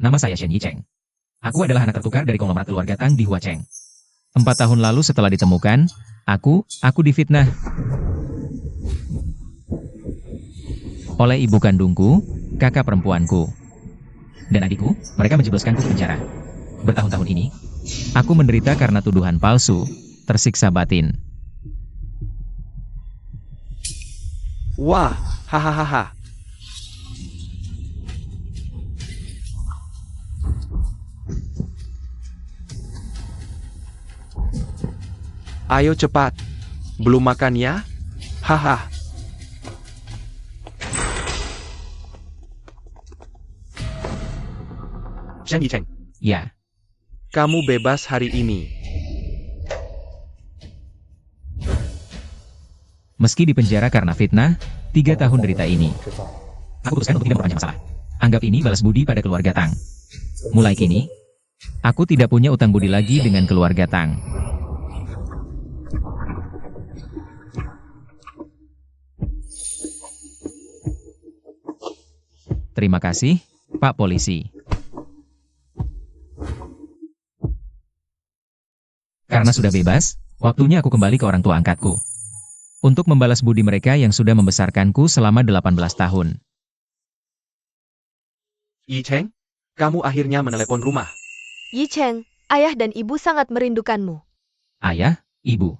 Nama saya Shen Yicheng. Aku adalah anak tertukar dari konglomerat keluarga Tang di Huacheng. 4 tahun lalu setelah ditemukan, aku difitnah oleh ibu kandungku, kakak perempuanku, dan adikku. Mereka menjebloskanku ke penjara. Bertahun-tahun ini, aku menderita karena tuduhan palsu, tersiksa batin. Wah, hahaha. Ayo cepat. Belum makan ya? Haha. Shen Yicheng, Ya, kamu bebas hari ini. meski dipenjara karena fitnah, 3 tahun derita ini, aku putuskan untuk tidak memperpanjang masalah. Anggap ini balas budi pada keluarga Tang. Mulai kini, aku tidak punya utang budi lagi dengan keluarga Tang. Terima kasih, Pak Polisi. Karena sudah bebas, waktunya aku kembali ke orang tua angkatku. Untuk membalas budi mereka yang sudah membesarkanku selama 18 tahun. Yicheng, kamu akhirnya menelepon rumah. Yicheng, ayah dan ibu sangat merindukanmu. Ayah, ibu.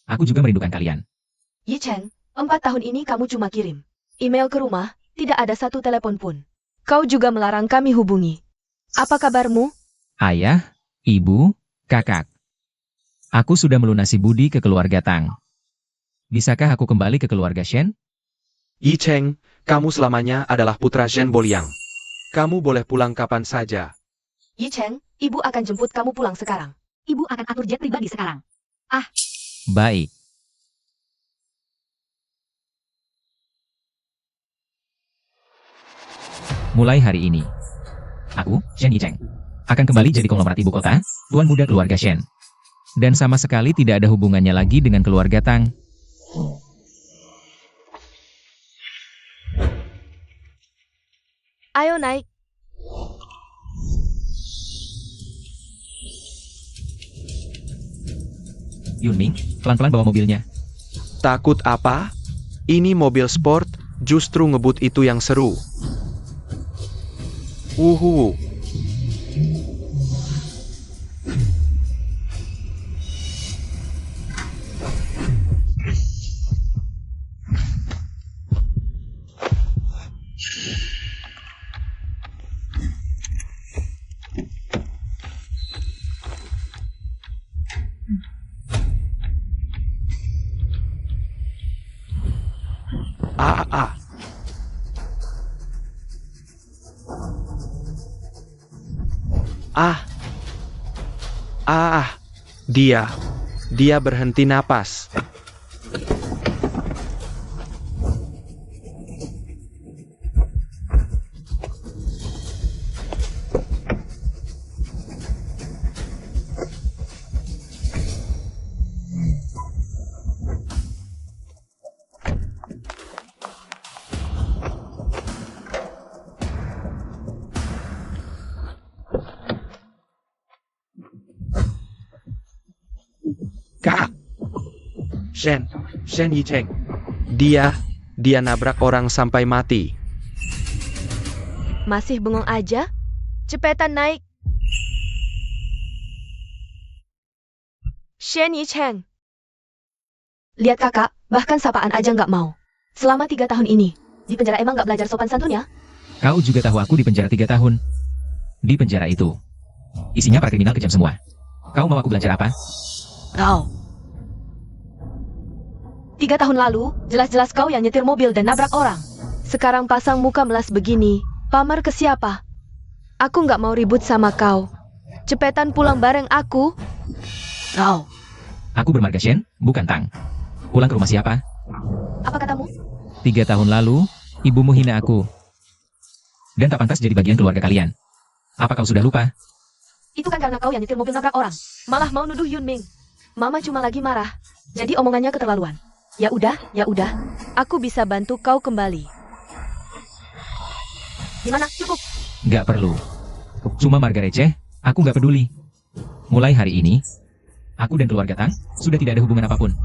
Aku juga merindukan kalian. Yicheng, 4 tahun ini kamu cuma kirim email ke rumah, tidak ada satu telepon pun. Kau juga melarang kami hubungi. Apa kabarmu? Ayah, ibu, kakak. Aku sudah melunasi budi ke keluarga Tang. Bisakah aku kembali ke keluarga Shen? Yicheng, kamu selamanya adalah putra Shen Boliang. Kamu boleh pulang kapan saja. Yicheng, ibu akan jemput kamu pulang sekarang. Ibu akan atur jet pribadi sekarang. Baik. Mulai hari ini, aku, Shen Yicheng, akan kembali jadi konglomerat ibu kota, tuan muda keluarga Shen. Dan sama sekali tidak ada hubungannya lagi dengan keluarga Tang. Ayo naik. Yunming, pelan-pelan bawa mobilnya. Takut apa? Ini mobil sport, justru ngebut itu yang seru. Wuhu. Ah. Dia berhenti napas. Kak, Shen Yicheng. Dia nabrak orang sampai mati. Masih bengong aja? Cepetan naik. Shen Yicheng. Lihat kakak, bahkan sapaan aja nggak mau. Selama 3 tahun ini, di penjara emang nggak belajar sopan santun ya? Kau juga tahu aku di penjara 3 tahun. Di penjara itu, isinya para kriminal kejam semua. Kau mau aku belajar apa? Kau. 3 tahun lalu, jelas-jelas kau yang nyetir mobil dan nabrak orang. Sekarang pasang muka melas begini, pamer ke siapa? Aku nggak mau ribut sama kau. Cepetan pulang bareng aku. Kau. Aku bermarga Shen, bukan Tang. Pulang ke rumah siapa? Apa katamu? 3 tahun lalu, ibumu hina aku. Dan tak pantas jadi bagian keluarga kalian. Apa kau sudah lupa? Itu kan karena kau yang nyetir mobil nabrak orang. Malah mau nuduh Yunming. Mama cuma lagi marah. Jadi omongannya keterlaluan. Ya udah. Aku bisa bantu kau kembali. Gimana? Cukup. Nggak perlu. Cuma marga receh, aku nggak peduli. Mulai hari ini, aku dan keluarga Tang sudah tidak ada hubungan apapun.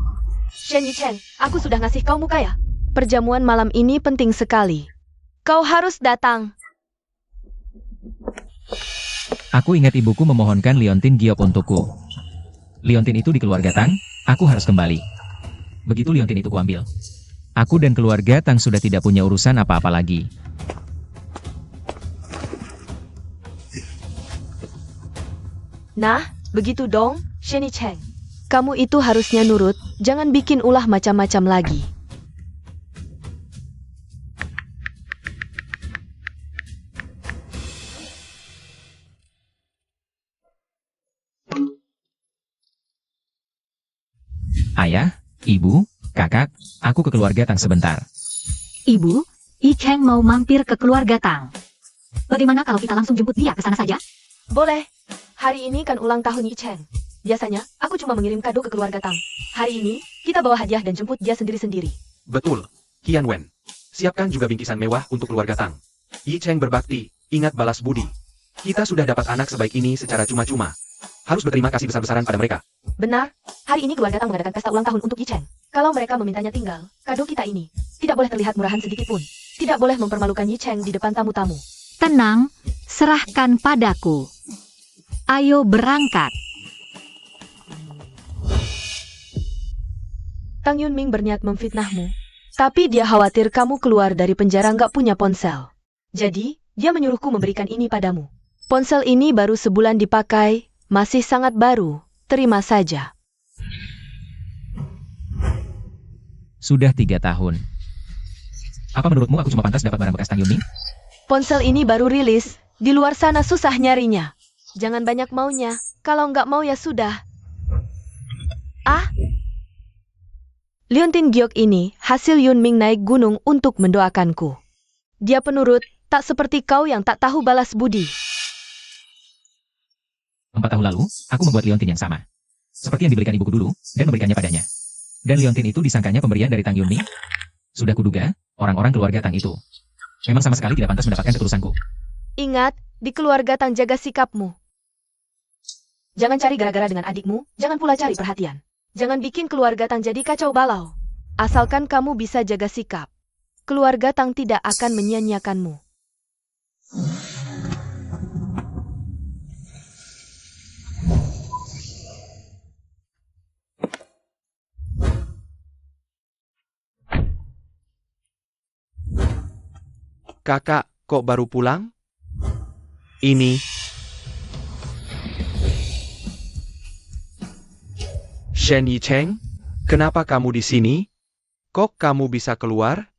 Shen Yicheng, aku sudah ngasih kau muka ya? Perjamuan malam ini penting sekali. Kau harus datang. Aku ingat ibuku memohonkan liontin giok untukku. Liontin itu di keluarga Tang, aku harus kembali. Begitu liontin itu kuambil, aku dan keluarga Tang sudah tidak punya urusan apa-apa lagi. Nah, begitu dong, Shen Yicheng. Kamu itu harusnya nurut, jangan bikin ulah macam-macam lagi. Ayah, ibu, kakak, aku ke keluarga Tang sebentar. Ibu, Yicheng mau mampir ke keluarga Tang. Bagaimana kalau kita langsung jemput dia ke sana saja? Boleh. Hari ini kan ulang tahun Yicheng. Biasanya, aku cuma mengirim kado ke keluarga Tang. Hari ini, kita bawa hadiah dan jemput dia sendiri-sendiri. Betul, Qian Wen. Siapkan juga bingkisan mewah untuk keluarga Tang. Yicheng berbakti, ingat balas budi. Kita sudah dapat anak sebaik ini secara cuma-cuma. Harus berterima kasih besar-besaran pada mereka. Benar, hari ini keluarga Tang mengadakan pesta ulang tahun untuk Yicheng. Kalau mereka memintanya tinggal, kado kita ini tidak boleh terlihat murahan sedikit pun. Tidak boleh mempermalukan Yicheng di depan tamu-tamu. Tenang, serahkan padaku. Ayo berangkat. Tang Yunming berniat memfitnahmu, tapi dia khawatir kamu keluar dari penjara nggak punya ponsel. Jadi, dia menyuruhku memberikan ini padamu. Ponsel ini baru sebulan dipakai, masih sangat baru, terima saja. Sudah 3 tahun. Apa menurutmu aku cuma pantas dapat barang bekas Tang Yunming? Ponsel ini baru rilis, di luar sana susah nyarinya. Jangan banyak maunya, kalau nggak mau ya sudah. Ah? Liontin giok ini hasil Yunming naik gunung untuk mendoakanku. Dia penurut, tak seperti kau yang tak tahu balas budi. 4 tahun lalu, aku membuat liontin yang sama. Seperti yang diberikan ibuku dulu, dan memberikannya padanya. Dan liontin itu disangkanya pemberian dari Tang Yunming. Sudah kuduga, orang-orang keluarga Tang itu memang sama sekali tidak pantas mendapatkan ketulusanku. Ingat, di keluarga Tang jaga sikapmu. Jangan cari gara-gara dengan adikmu, jangan pula cari perhatian. Jangan bikin keluarga Tang jadi kacau balau. Asalkan kamu bisa jaga sikap, keluarga Tang tidak akan menyia-nyiakanmu. Kakak, kok baru pulang? Ini. Shen Yicheng, kenapa kamu di sini? Kok kamu bisa keluar?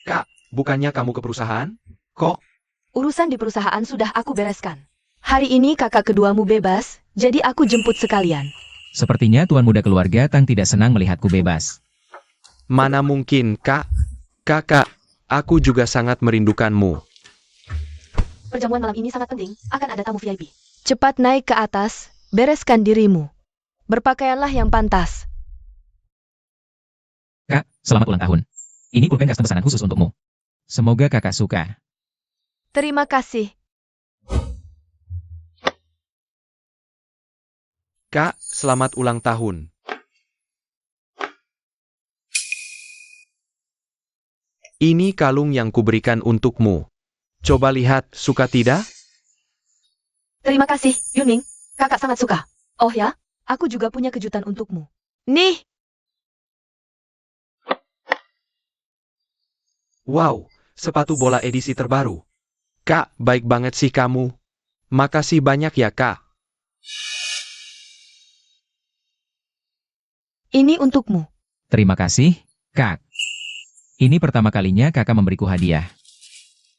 Kak, bukannya kamu ke perusahaan? Kok? Urusan di perusahaan sudah aku bereskan. Hari ini kakak keduamu bebas, jadi aku jemput sekalian. Sepertinya tuan muda keluarga Tang tidak senang melihatku bebas. Mana mungkin, Kak? Kakak, aku juga sangat merindukanmu. Perjamuan malam ini sangat penting, akan ada tamu VIP. Cepat naik ke atas, bereskan dirimu. Berpakaianlah yang pantas. Kak, selamat ulang tahun. Ini pulpen custom pesanan khusus untukmu. Semoga kakak suka. Terima kasih. Kak, selamat ulang tahun. Ini kalung yang kuberikan untukmu. Coba lihat, suka tidak? Terima kasih, Yunming. Kakak sangat suka. Oh ya, aku juga punya kejutan untukmu. Nih! Wow, sepatu bola edisi terbaru. Kak, baik banget sih kamu. Makasih banyak ya, Kak. Ini untukmu. Terima kasih, Kak. Ini pertama kalinya kakak memberiku hadiah.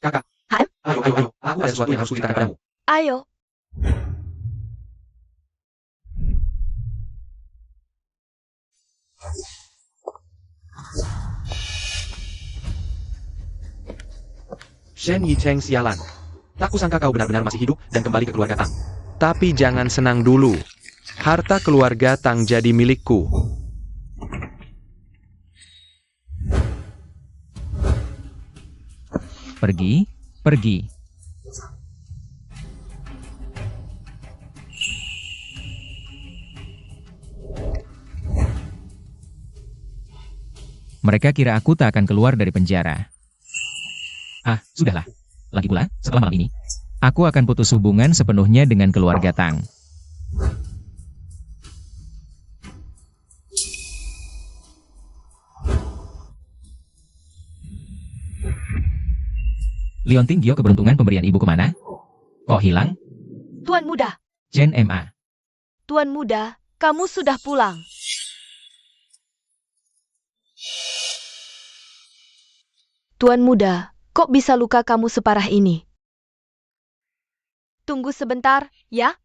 Kakak. Hai. Ayo. Aku ada sesuatu yang harus kuceritakan padamu. Ayo. Shen Yicheng sialan. Tak kusangka kau benar-benar masih hidup dan kembali ke keluarga Tang. Tapi jangan senang dulu. Harta keluarga Tang jadi milikku. Pergi, pergi. Mereka kira aku tak akan keluar dari penjara. Ah, sudahlah. Lagi pula, setelah malam ini, aku akan putus hubungan sepenuhnya dengan keluarga Tang. Liontin Gio, keberuntungan pemberian ibu kemana? Kok hilang? Tuan Muda, Chen Ma. Tuan Muda, kamu sudah pulang. Tuan Muda, kok bisa luka kamu separah ini? Tunggu sebentar, ya?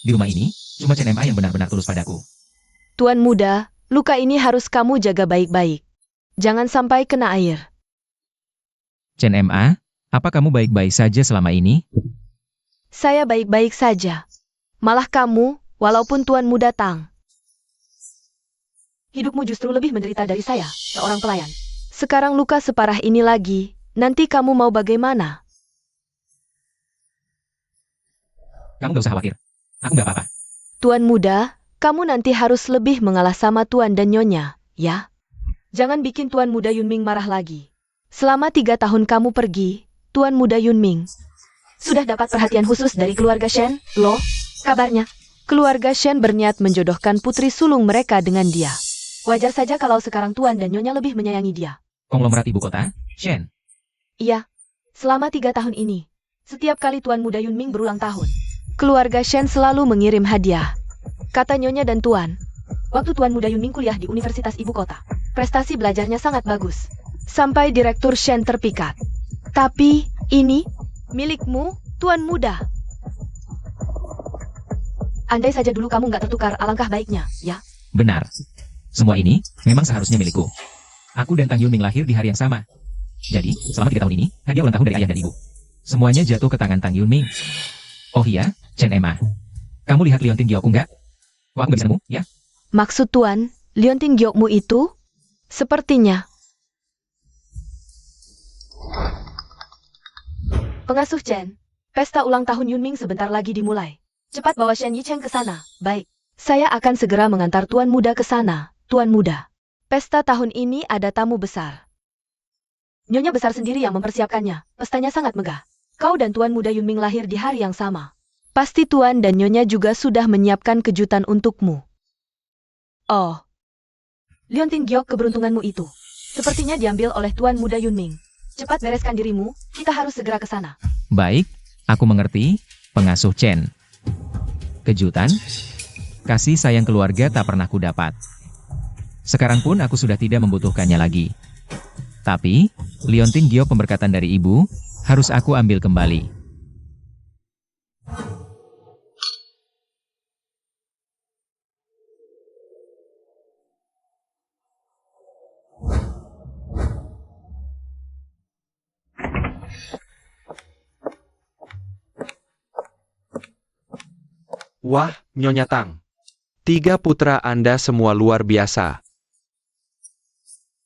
Di rumah ini, cuma Chen Ma yang benar-benar tulus padaku. Tuan Muda, luka ini harus kamu jaga baik-baik. Jangan sampai kena air. Chen Ma, apa kamu baik-baik saja selama ini? Saya baik-baik saja. Malah kamu, walaupun Tuan Muda Tang. Hidupmu justru lebih menderita dari saya, seorang pelayan. Sekarang luka separah ini lagi, nanti kamu mau bagaimana? Kamu gak usah khawatir. Aku gak apa-apa. Tuan Muda, kamu nanti harus lebih mengalah sama Tuan dan Nyonya, ya? Jangan bikin Tuan Muda Yunming marah lagi. Selama 3 tahun kamu pergi, Tuan Muda Yunming sudah dapat perhatian khusus dari keluarga Shen. Loh, kabarnya, keluarga Shen berniat menjodohkan putri sulung mereka dengan dia. Wajar saja kalau sekarang Tuan dan Nyonya lebih menyayangi dia. Konglomerat ibu kota, Shen. Iya, selama 3 tahun ini, setiap kali Tuan Muda Yunming berulang tahun, keluarga Shen selalu mengirim hadiah. Kata Nyonya dan Tuan, waktu Tuan Muda Yunming kuliah di Universitas Ibu Kota, prestasi belajarnya sangat bagus. Sampai Direktur Shen terpikat. Tapi, ini, milikmu, Tuan Muda. Andai saja dulu kamu nggak tertukar, alangkah baiknya, ya? Benar. Semua ini memang seharusnya milikku. Aku dan Tang Yunming lahir di hari yang sama. Jadi, selama 3 tahun ini, hadiah ulang tahun dari ayah dan ibu. Semuanya jatuh ke tangan Tang Yunming. Oh iya, Chen Ma. Kamu lihat Liontin Gioku nggak? Kok aku nggak bisa nemu, ya? Maksud Tuan, Liontin Giokmu itu? Sepertinya. Pengasuh Chen, pesta ulang tahun Yunming sebentar lagi dimulai. Cepat bawa Shen Yicheng ke sana. Baik, saya akan segera mengantar Tuan Muda ke sana, Tuan Muda. Pesta tahun ini ada tamu besar. Nyonya besar sendiri yang mempersiapkannya. Pestanya sangat megah. Kau dan Tuan Muda Yunming lahir di hari yang sama. Pasti Tuan dan Nyonya juga sudah menyiapkan kejutan untukmu. Oh. Liontin Giok, keberuntunganmu itu sepertinya diambil oleh Tuan Muda Yunming. Cepat bereskan dirimu, kita harus segera ke sana. Baik, aku mengerti, pengasuh Chen. Kejutan? Kasih sayang keluarga tak pernah kudapat. Sekarang pun aku sudah tidak membutuhkannya lagi. Tapi, Liontin Giok, pemberkatan dari ibu, harus aku ambil kembali. Wah, Nyonya Tang. 3 putra Anda semua luar biasa.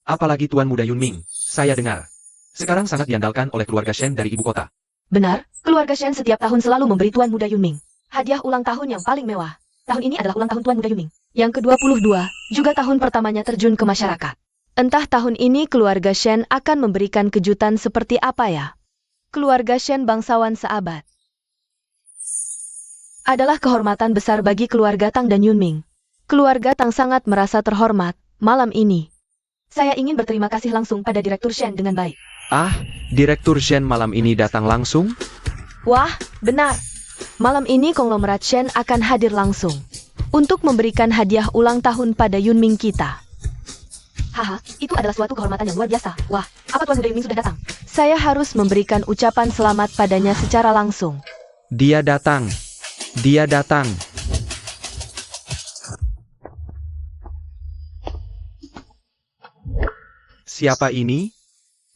Apalagi Tuan Muda Yunming, saya dengar. Sekarang sangat diandalkan oleh keluarga Shen dari ibu kota. Benar, keluarga Shen setiap tahun selalu memberi Tuan Muda Yunming hadiah ulang tahun yang paling mewah. Tahun ini adalah ulang tahun Tuan Muda Yunming yang ke-22, juga tahun pertamanya terjun ke masyarakat. Entah tahun ini keluarga Shen akan memberikan kejutan seperti apa ya? Keluarga Shen bangsawan seabad. Adalah kehormatan besar bagi keluarga Tang dan Yunming. Keluarga Tang sangat merasa terhormat malam ini. Saya ingin berterima kasih langsung pada Direktur Shen dengan baik. Ah, Direktur Shen malam ini datang langsung? Wah, benar. Malam ini konglomerat Shen akan hadir langsung untuk memberikan hadiah ulang tahun pada Yunming kita. Haha, itu adalah suatu kehormatan yang luar biasa. Wah, apa Tuan Muda Yunming sudah datang? Saya harus memberikan ucapan selamat padanya secara langsung. Dia datang. Dia datang. Siapa ini?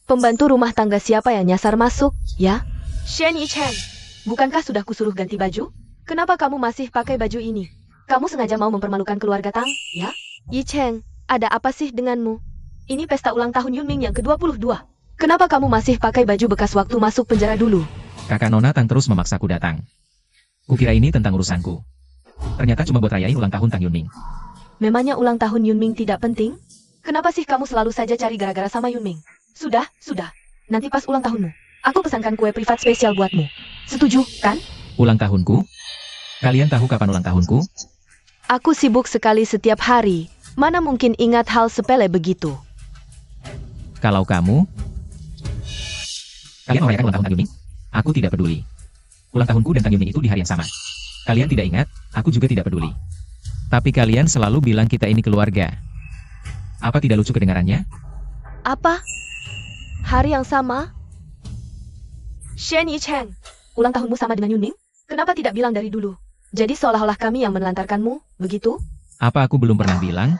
Pembantu rumah tangga siapa yang nyasar masuk, ya? Shen Yicheng, bukankah sudah kusuruh ganti baju? Kenapa kamu masih pakai baju ini? Kamu sengaja mau mempermalukan keluarga Tang, ya? Yicheng, ada apa sih denganmu? Ini pesta ulang tahun Yunming yang ke-22. Kenapa kamu masih pakai baju bekas waktu masuk penjara dulu? Kakak Nona Tang terus memaksaku datang. Kukira ini tentang urusanku. Ternyata cuma buat rayain ulang tahun Tang Yunming. Memangnya ulang tahun Yunming tidak penting? Kenapa sih kamu selalu saja cari gara-gara sama Yunming? Sudah. Nanti pas ulang tahunmu, aku pesankan kue privat spesial buatmu. Setuju, kan? Ulang tahunku? Kalian tahu kapan ulang tahunku? Aku sibuk sekali setiap hari. Mana mungkin ingat hal sepele begitu? Kalau kalian merayakan ulang tahun Tang Yunming, aku tidak peduli. Ulang tahunku dan Tang Yunming itu di hari yang sama. Kalian tidak ingat, aku juga tidak peduli. Tapi kalian selalu bilang kita ini keluarga. Apa tidak lucu kedengarannya? Apa? Hari yang sama? Shen Yicheng, ulang tahunmu sama dengan Yunming? Kenapa tidak bilang dari dulu? Jadi seolah-olah kami yang menelantarkanmu, begitu? Apa aku belum pernah bilang?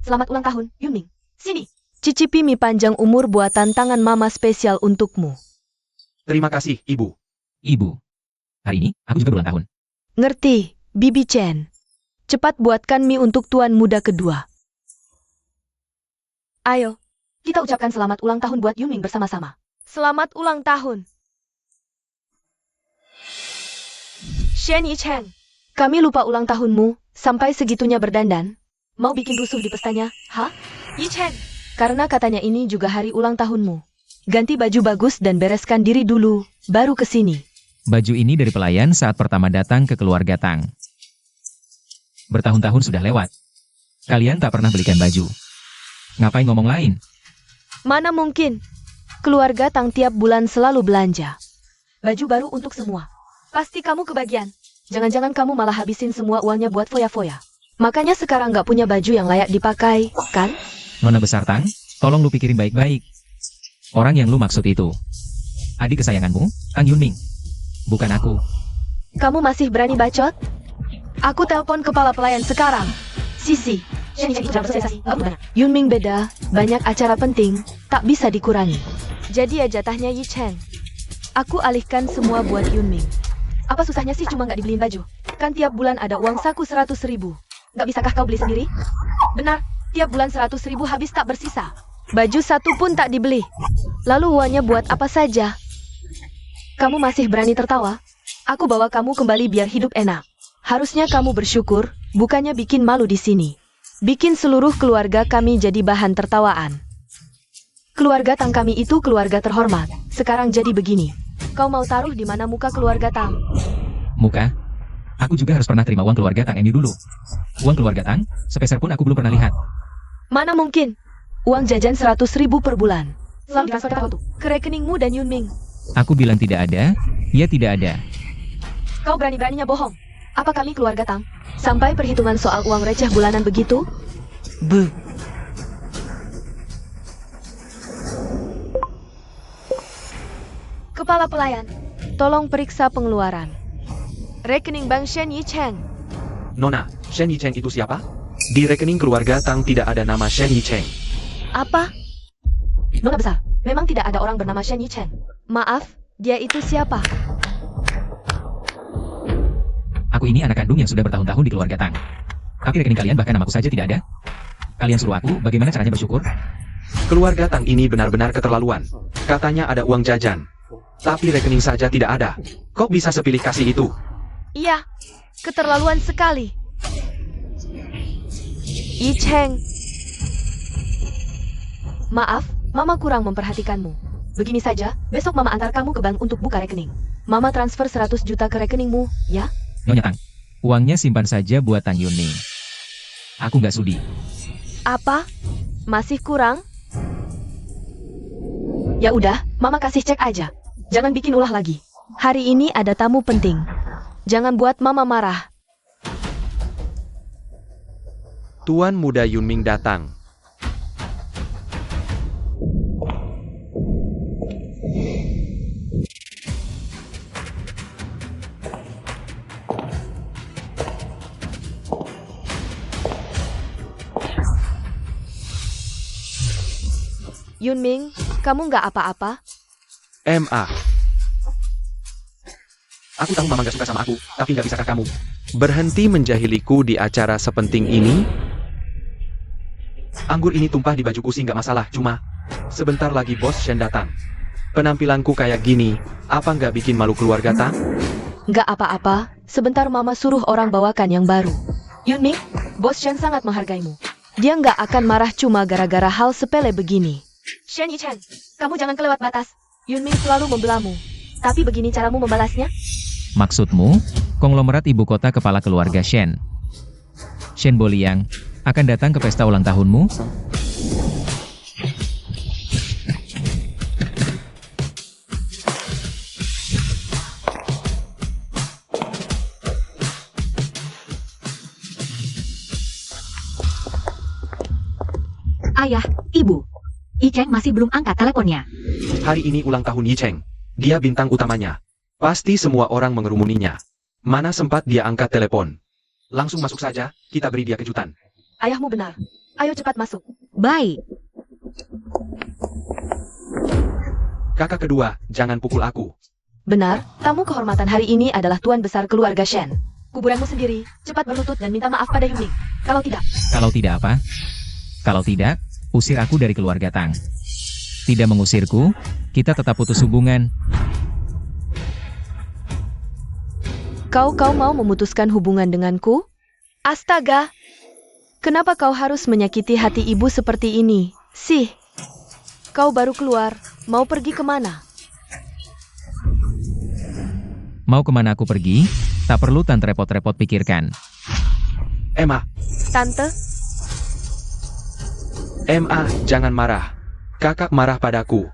Selamat ulang tahun, Yunming. Sini. Cicipi mie panjang umur buatan tangan mama spesial untukmu. Terima kasih, Ibu. Ibu. Hari ini, aku juga berulang tahun. Ngerti, Bibi Chen. Cepat buatkan mie untuk tuan muda kedua. Ayo, kita ucapkan selamat ulang tahun buat Yunming bersama-sama. Selamat ulang tahun. Shen Yicheng, kami lupa ulang tahunmu, sampai segitunya berdandan. Mau bikin rusuh di pestanya, ha? Yicheng, karena katanya ini juga hari ulang tahunmu. Ganti baju bagus dan bereskan diri dulu, baru ke sini. Baju ini dari pelayan saat pertama datang ke keluarga Tang. Bertahun-tahun sudah lewat. Kalian tak pernah belikan baju. Ngapain ngomong lain? Mana mungkin? Keluarga Tang tiap bulan selalu belanja. Baju baru untuk semua. Pasti kamu kebagian. Jangan-jangan kamu malah habisin semua uangnya buat foya-foya. Makanya sekarang nggak punya baju yang layak dipakai, kan? Nona besar Tang, tolong lu pikirin baik-baik. Orang yang lu maksud itu adik kesayanganmu, Tang Yunming. Bukan aku. Kamu masih berani bacot? Aku telepon kepala pelayan sekarang. Sisi. Yunming beda, banyak acara penting, tak bisa dikurangi. Jadi ya jatahnya Yicheng. Aku alihkan semua buat Yunming. Apa susahnya sih cuma nggak dibeliin baju? Kan tiap bulan ada uang saku 100.000. Nggak bisakah kau beli sendiri? Benar, tiap bulan 100.000 habis tak bersisa. Baju satu pun tak dibeli. Lalu uangnya buat apa saja? Kamu masih berani tertawa? Aku bawa kamu kembali biar hidup enak. Harusnya kamu bersyukur, bukannya bikin malu di sini. Bikin seluruh keluarga kami jadi bahan tertawaan. Keluarga Tang kami itu keluarga terhormat. Sekarang jadi begini. Kau mau taruh di mana muka keluarga Tang? Muka? Aku juga harus pernah terima uang keluarga Tang ini dulu. Uang keluarga Tang, sepeser pun aku belum pernah lihat. Mana mungkin? Uang jajan 100.000 per bulan. Selalu ditransfer ke rekeningmu dan Yunming. Aku bilang tidak ada, ya tidak ada. Kau berani-beraninya bohong. Apa kami keluarga Tang? Sampai perhitungan soal uang receh bulanan begitu? Bu. Kepala pelayan, tolong periksa pengeluaran. Rekening bank Shen Yicheng. Nona, Shen Yicheng itu siapa? Di rekening keluarga Tang tidak ada nama Shen Yicheng. Apa? Nona besar, memang tidak ada orang bernama Shen Yicheng. Maaf, dia itu siapa? Aku ini anak kandung yang sudah bertahun-tahun di keluarga Tang. Tapi rekening kalian bahkan namaku saja tidak ada. Kalian suruh aku, bagaimana caranya bersyukur? Keluarga Tang ini benar-benar keterlaluan. Katanya ada uang jajan. Tapi rekening saja tidak ada. Kok bisa sepilih kasih itu? Iya, keterlaluan sekali. Yicheng. Maaf, Mama kurang memperhatikanmu. Begini saja, besok Mama antar kamu ke bank untuk buka rekening. Mama transfer 100 juta ke rekeningmu, ya? Nyonya Tang, uangnya simpan saja buat Tang Yunming. Aku nggak sudi. Apa? Masih kurang? Ya udah, Mama kasih cek aja. Jangan bikin ulah lagi. Hari ini ada tamu penting. Jangan buat Mama marah. Tuan muda Yunming datang. Yunming, kamu nggak apa-apa? MA. Aku tahu Mama gak suka sama aku, tapi gak bisakah kamu berhenti menjahiliku di acara sepenting ini? Anggur ini tumpah di bajuku sih gak masalah, cuma sebentar lagi bos Shen datang. Penampilanku kayak gini, apa nggak bikin malu keluarga Tang? Nggak apa-apa, sebentar mama suruh orang bawakan yang baru. Yunming, Bos Shen sangat menghargaimu. Dia nggak akan marah cuma gara-gara hal sepele begini. Shen Yichen, kamu jangan kelewat batas. Yunming selalu membelamu. Tapi begini caramu membalasnya? Maksudmu, konglomerat ibu kota kepala keluarga Shen. Shen Boliang akan datang ke pesta ulang tahunmu? Ayah, Ibu. Yi Cheng masih belum angkat teleponnya. Hari ini ulang tahun Yi Cheng. Dia bintang utamanya. Pasti semua orang mengerumuninya. Mana sempat dia angkat telepon. Langsung masuk saja, kita beri dia kejutan. Ayahmu benar. Ayo cepat masuk. Baik. Kakak kedua, jangan pukul aku. Benar, tamu kehormatan hari ini adalah tuan besar keluarga Shen. Kuburanmu sendiri, cepat berlutut dan minta maaf pada Yunming. Kalau tidak, Kalau tidak apa? Kalau tidak, usir aku dari keluarga Tang. Tidak mengusirku, kita tetap putus hubungan. kau mau memutuskan hubungan denganku? Astaga! Kenapa kau harus menyakiti hati ibu seperti ini? Sih, kau baru keluar, mau pergi kemana? Mau kemana aku pergi? Tak perlu Tante repot-repot pikirkan. Emma, Tante, Emma, jangan marah. Kakak marah padaku.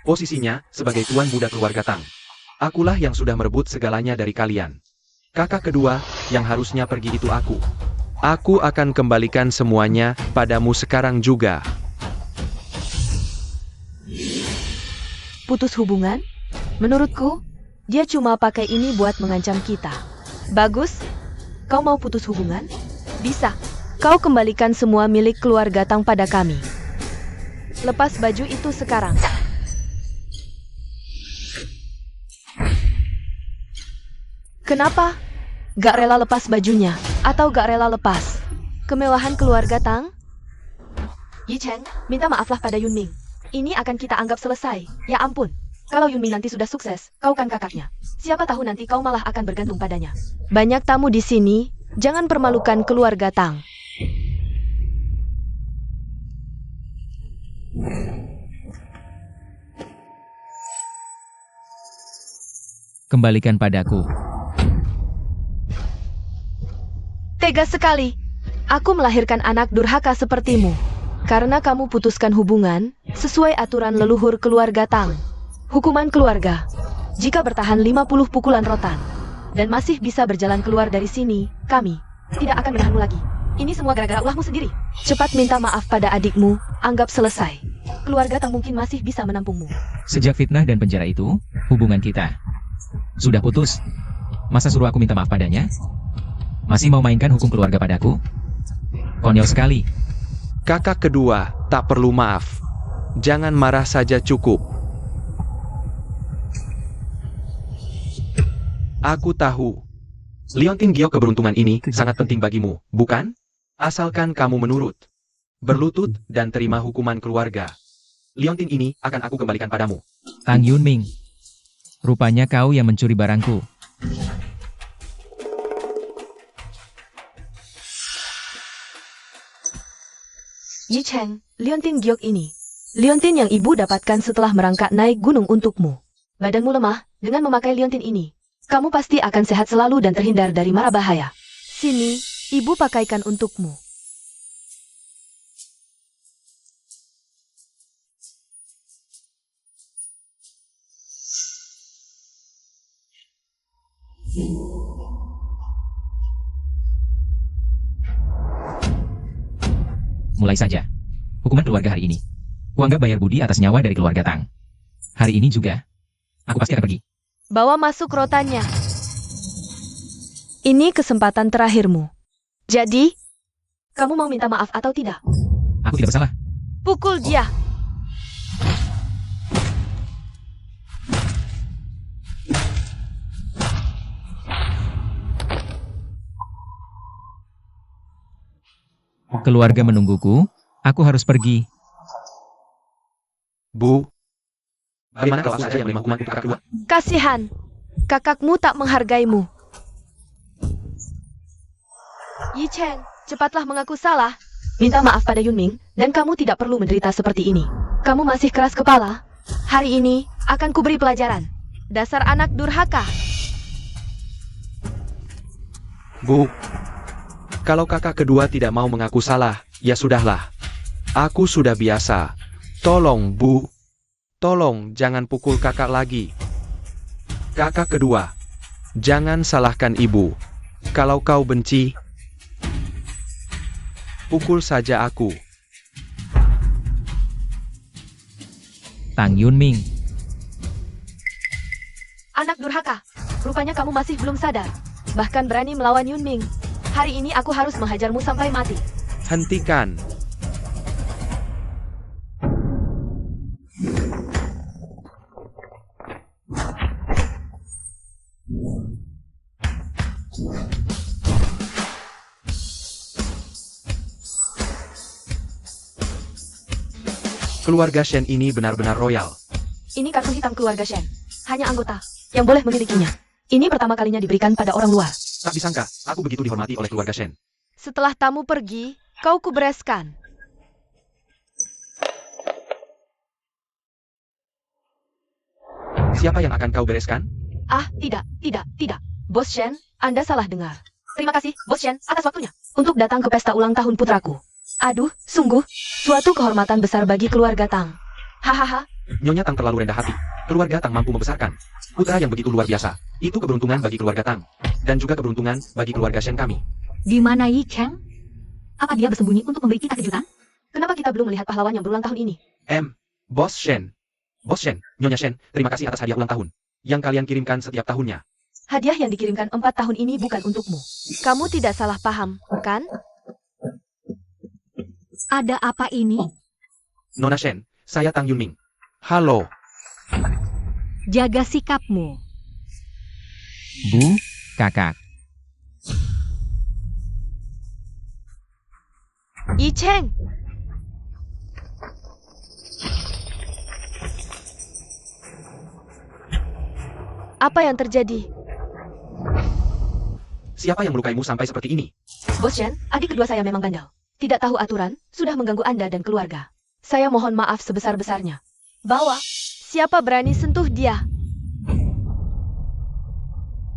Posisinya, sebagai tuan muda keluarga Tang. Akulah yang sudah merebut segalanya dari kalian. Kakak kedua, yang harusnya pergi itu aku. Aku akan kembalikan semuanya padamu sekarang juga. putus hubungan? Menurutku, dia cuma pakai ini buat mengancam kita. Bagus, kau mau putus hubungan? Bisa. Kau kembalikan semua milik keluarga Tang pada kami. Lepas baju itu sekarang. Kenapa? Gak rela lepas bajunya, atau gak rela lepas? Kemewahan keluarga Tang? Yi Cheng, minta maaflah pada Yunming. Ini akan kita anggap selesai. Ya ampun, kalau Yunming nanti sudah sukses, kau kan kakaknya. Siapa tahu nanti kau malah akan bergantung padanya. Banyak tamu di sini, jangan permalukan keluarga Tang. Kembalikan padaku. Tega sekali. Aku melahirkan anak durhaka sepertimu. Karena kamu putuskan hubungan, sesuai aturan leluhur keluarga Tang. Hukuman keluarga. Jika bertahan 50 pukulan rotan, dan masih bisa berjalan keluar dari sini, kami tidak akan menahanmu lagi. Ini semua gara-gara ulahmu sendiri. Cepat minta maaf pada adikmu, anggap selesai. Keluarga Tang mungkin masih bisa menampungmu. Sejak fitnah dan penjara itu, hubungan kita sudah putus. Masa suruh aku minta maaf padanya? Masih mau mainkan hukum keluarga padaku? Konyol sekali. Kakak kedua, tak perlu maaf. Jangan marah saja cukup. Aku tahu. Liontin Giok keberuntungan ini sangat penting bagimu, bukan? Asalkan kamu menurut. Berlutut dan terima hukuman keluarga. Liontin ini akan aku kembalikan padamu. Tang Yunming. Rupanya kau yang mencuri barangku. Yi Cheng, Liontin Giok ini. Liontin yang ibu dapatkan setelah merangkak naik gunung untukmu. Badanmu lemah, dengan memakai liontin ini. Kamu pasti akan sehat selalu dan terhindar dari mara bahaya. Sini, ibu pakaikan untukmu. Mulai saja. Hukuman keluarga hari ini. Kuanggap bayar budi atas nyawa dari keluarga Tang. Hari ini juga, aku pasti akan pergi. Bawa masuk rotannya. Ini kesempatan terakhirmu. Jadi, kamu mau minta maaf atau tidak? Aku tidak bersalah. Pukul dia. Keluarga menungguku, aku harus pergi. Bu, bagaimana kalau aku saja yang menerima hukuman untuk kakak kedua? Kasihan. Kakakmu tak menghargaimu. Yi Cheng, cepatlah mengaku salah. Minta maaf pada Yunming, dan kamu tidak perlu menderita seperti ini. Kamu masih keras kepala. Hari ini, akan kuberi pelajaran. Dasar anak durhaka. Bu, kalau kakak kedua tidak mau mengaku salah, ya sudahlah. Aku sudah biasa. Tolong, Bu. Tolong, jangan pukul kakak lagi. Kakak kedua, jangan salahkan ibu. Kalau kau benci, pukul saja aku. Tang Yunming. Anak durhaka, rupanya kamu masih belum sadar. Bahkan berani melawan Yunming. Hari ini aku harus menghajarmu sampai mati. Hentikan. Keluarga Shen ini benar-benar royal. Ini kartu hitam keluarga Shen. Hanya anggota yang boleh memilikinya. Ini pertama kalinya diberikan pada orang luar. Tak disangka, aku begitu dihormati oleh keluarga Shen. Setelah tamu pergi, kau kubereskan. Siapa yang akan kau bereskan? Ah, tidak. Bos Shen, Anda salah dengar. Terima kasih, Bos Shen, atas waktunya. Untuk datang ke pesta ulang tahun putraku. Aduh, sungguh, suatu kehormatan besar bagi keluarga Tang. Hahaha. Nyonya Tang terlalu rendah hati. Keluarga Tang mampu membesarkan putra yang begitu luar biasa. Itu keberuntungan bagi keluarga Tang. Dan juga keberuntungan bagi keluarga Shen kami. Di mana Yi Cheng? Apa dia bersembunyi untuk memberi kita kejutan? Kenapa kita belum melihat pahlawan yang berulang tahun ini? Bos Shen. Bos Shen, Nyonya Shen, terima kasih atas hadiah ulang tahun yang kalian kirimkan setiap tahunnya. Hadiah yang dikirimkan 4 tahun ini bukan untukmu. Kamu tidak salah paham, kan? Ada apa ini? Nona Shen, saya Tang Yunming. Halo. Jaga sikapmu. Bu, kakak. Yi Cheng. Apa yang terjadi? Siapa yang melukaimu sampai seperti ini? Bos Shen, adik kedua saya memang bandel. Tidak tahu aturan, sudah mengganggu Anda dan keluarga. Saya mohon maaf sebesar-besarnya. Bawa. Siapa berani sentuh dia?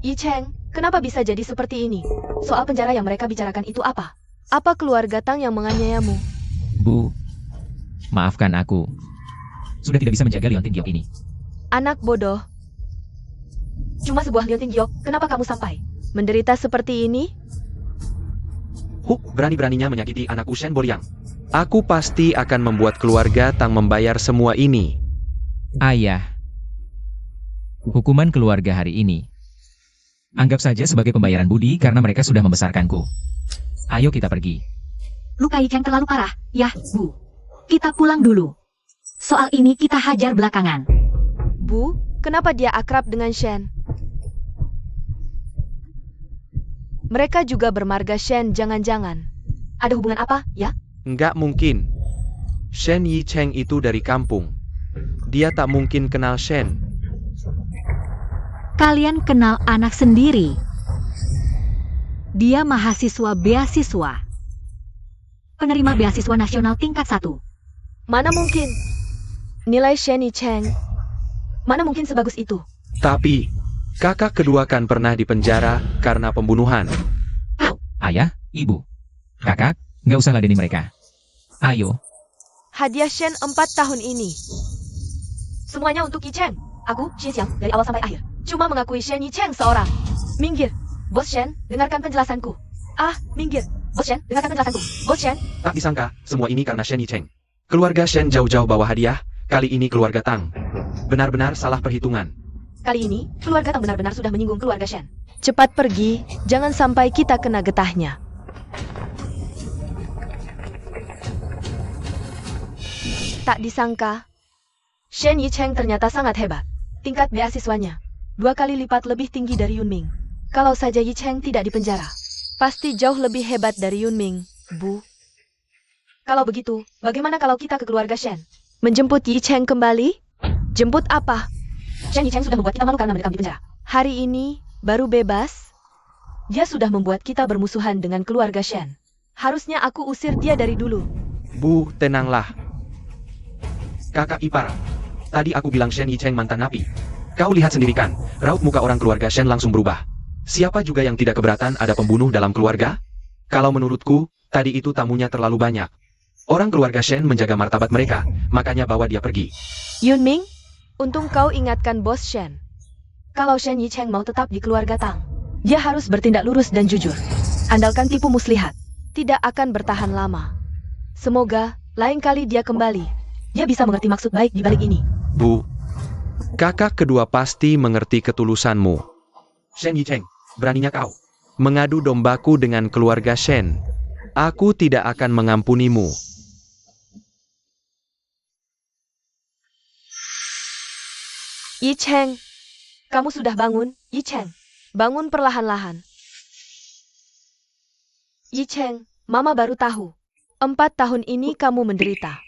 Yi Cheng, kenapa bisa jadi seperti ini? Soal penjara yang mereka bicarakan itu apa? Apa keluarga Tang yang menganiayamu? Bu, maafkan aku. Sudah tidak bisa menjaga liontin giok ini. Anak bodoh. Cuma sebuah liontin giok, kenapa kamu sampai menderita seperti ini? Berani-beraninya menyakiti anakku Shen Boliang. Aku pasti akan membuat keluarga Tang membayar semua ini. Ayah. Hukuman keluarga hari ini. Anggap saja sebagai pembayaran budi karena mereka sudah membesarkanku. Ayo kita pergi. Luka Yi Cheng terlalu parah, ya, Bu. Kita pulang dulu. Soal ini kita hajar belakangan. Bu, kenapa dia akrab dengan Shen? Mereka juga bermarga Shen, jangan-jangan. Ada hubungan apa, ya? Nggak mungkin. Shen Yi Cheng itu dari kampung. Dia tak mungkin kenal Shen. Kalian kenal anak sendiri. Dia mahasiswa beasiswa. Penerima beasiswa nasional tingkat 1. Mana mungkin? Nilai Shen Yi Cheng, mana mungkin sebagus itu? Tapi, kakak kedua kan pernah dipenjara karena pembunuhan. Ayah, ibu, kakak, nggak usah ladeni mereka. Ayo. Hadiah Shen 4 tahun ini. Semuanya untuk Yi Cheng. Aku, Xie Xiang, dari awal sampai akhir. Cuma mengakui Shen Yi Cheng seorang. Minggir. Bos Shen, dengarkan penjelasanku. Ah, minggir. Bos Shen, dengarkan penjelasanku. Bos Shen. Tak disangka, semua ini karena Shen Yi Cheng. Keluarga Shen jauh-jauh bawa hadiah, kali ini keluarga Tang. Benar-benar salah perhitungan. Kali ini, keluarga Tang benar-benar sudah menyinggung keluarga Shen. Cepat pergi, jangan sampai kita kena getahnya. Tak disangka, Shen Yi Cheng ternyata sangat hebat. Tingkat beasiswanya 2 kali lipat lebih tinggi dari Yunming. Kalau saja Yi Cheng tidak dipenjara, pasti jauh lebih hebat dari Yunming, Bu. Kalau begitu, bagaimana kalau kita ke keluarga Shen? Menjemput Yi Cheng kembali? Jemput apa? Shen Yi Cheng sudah membuat kita malu karena mereka dipenjara. Hari ini, baru bebas? Dia sudah membuat kita bermusuhan dengan keluarga Shen. Harusnya aku usir dia dari dulu. Bu, tenanglah. Kakak ipar, tadi aku bilang Shen Yicheng mantan napi. Kau lihat sendiri kan, raut muka orang keluarga Shen langsung berubah. Siapa juga yang tidak keberatan ada pembunuh dalam keluarga? Kalau menurutku, tadi itu tamunya terlalu banyak. Orang keluarga Shen menjaga martabat mereka, makanya bawa dia pergi. Yunming, untung kau ingatkan bos Shen. Kalau Shen Yicheng mau tetap di keluarga Tang, dia harus bertindak lurus dan jujur. Andalkan tipu muslihat, tidak akan bertahan lama. Semoga, lain kali dia kembali. Dia bisa mengerti maksud baik di balik ini. Bu, kakak kedua pasti mengerti ketulusanmu. Shen Yicheng, beraninya kau mengadu dombaku dengan keluarga Shen. Aku tidak akan mengampunimu. Yicheng, kamu sudah bangun, Yicheng. Bangun perlahan-lahan. Yicheng, Mama baru tahu. 4 tahun ini kamu menderita.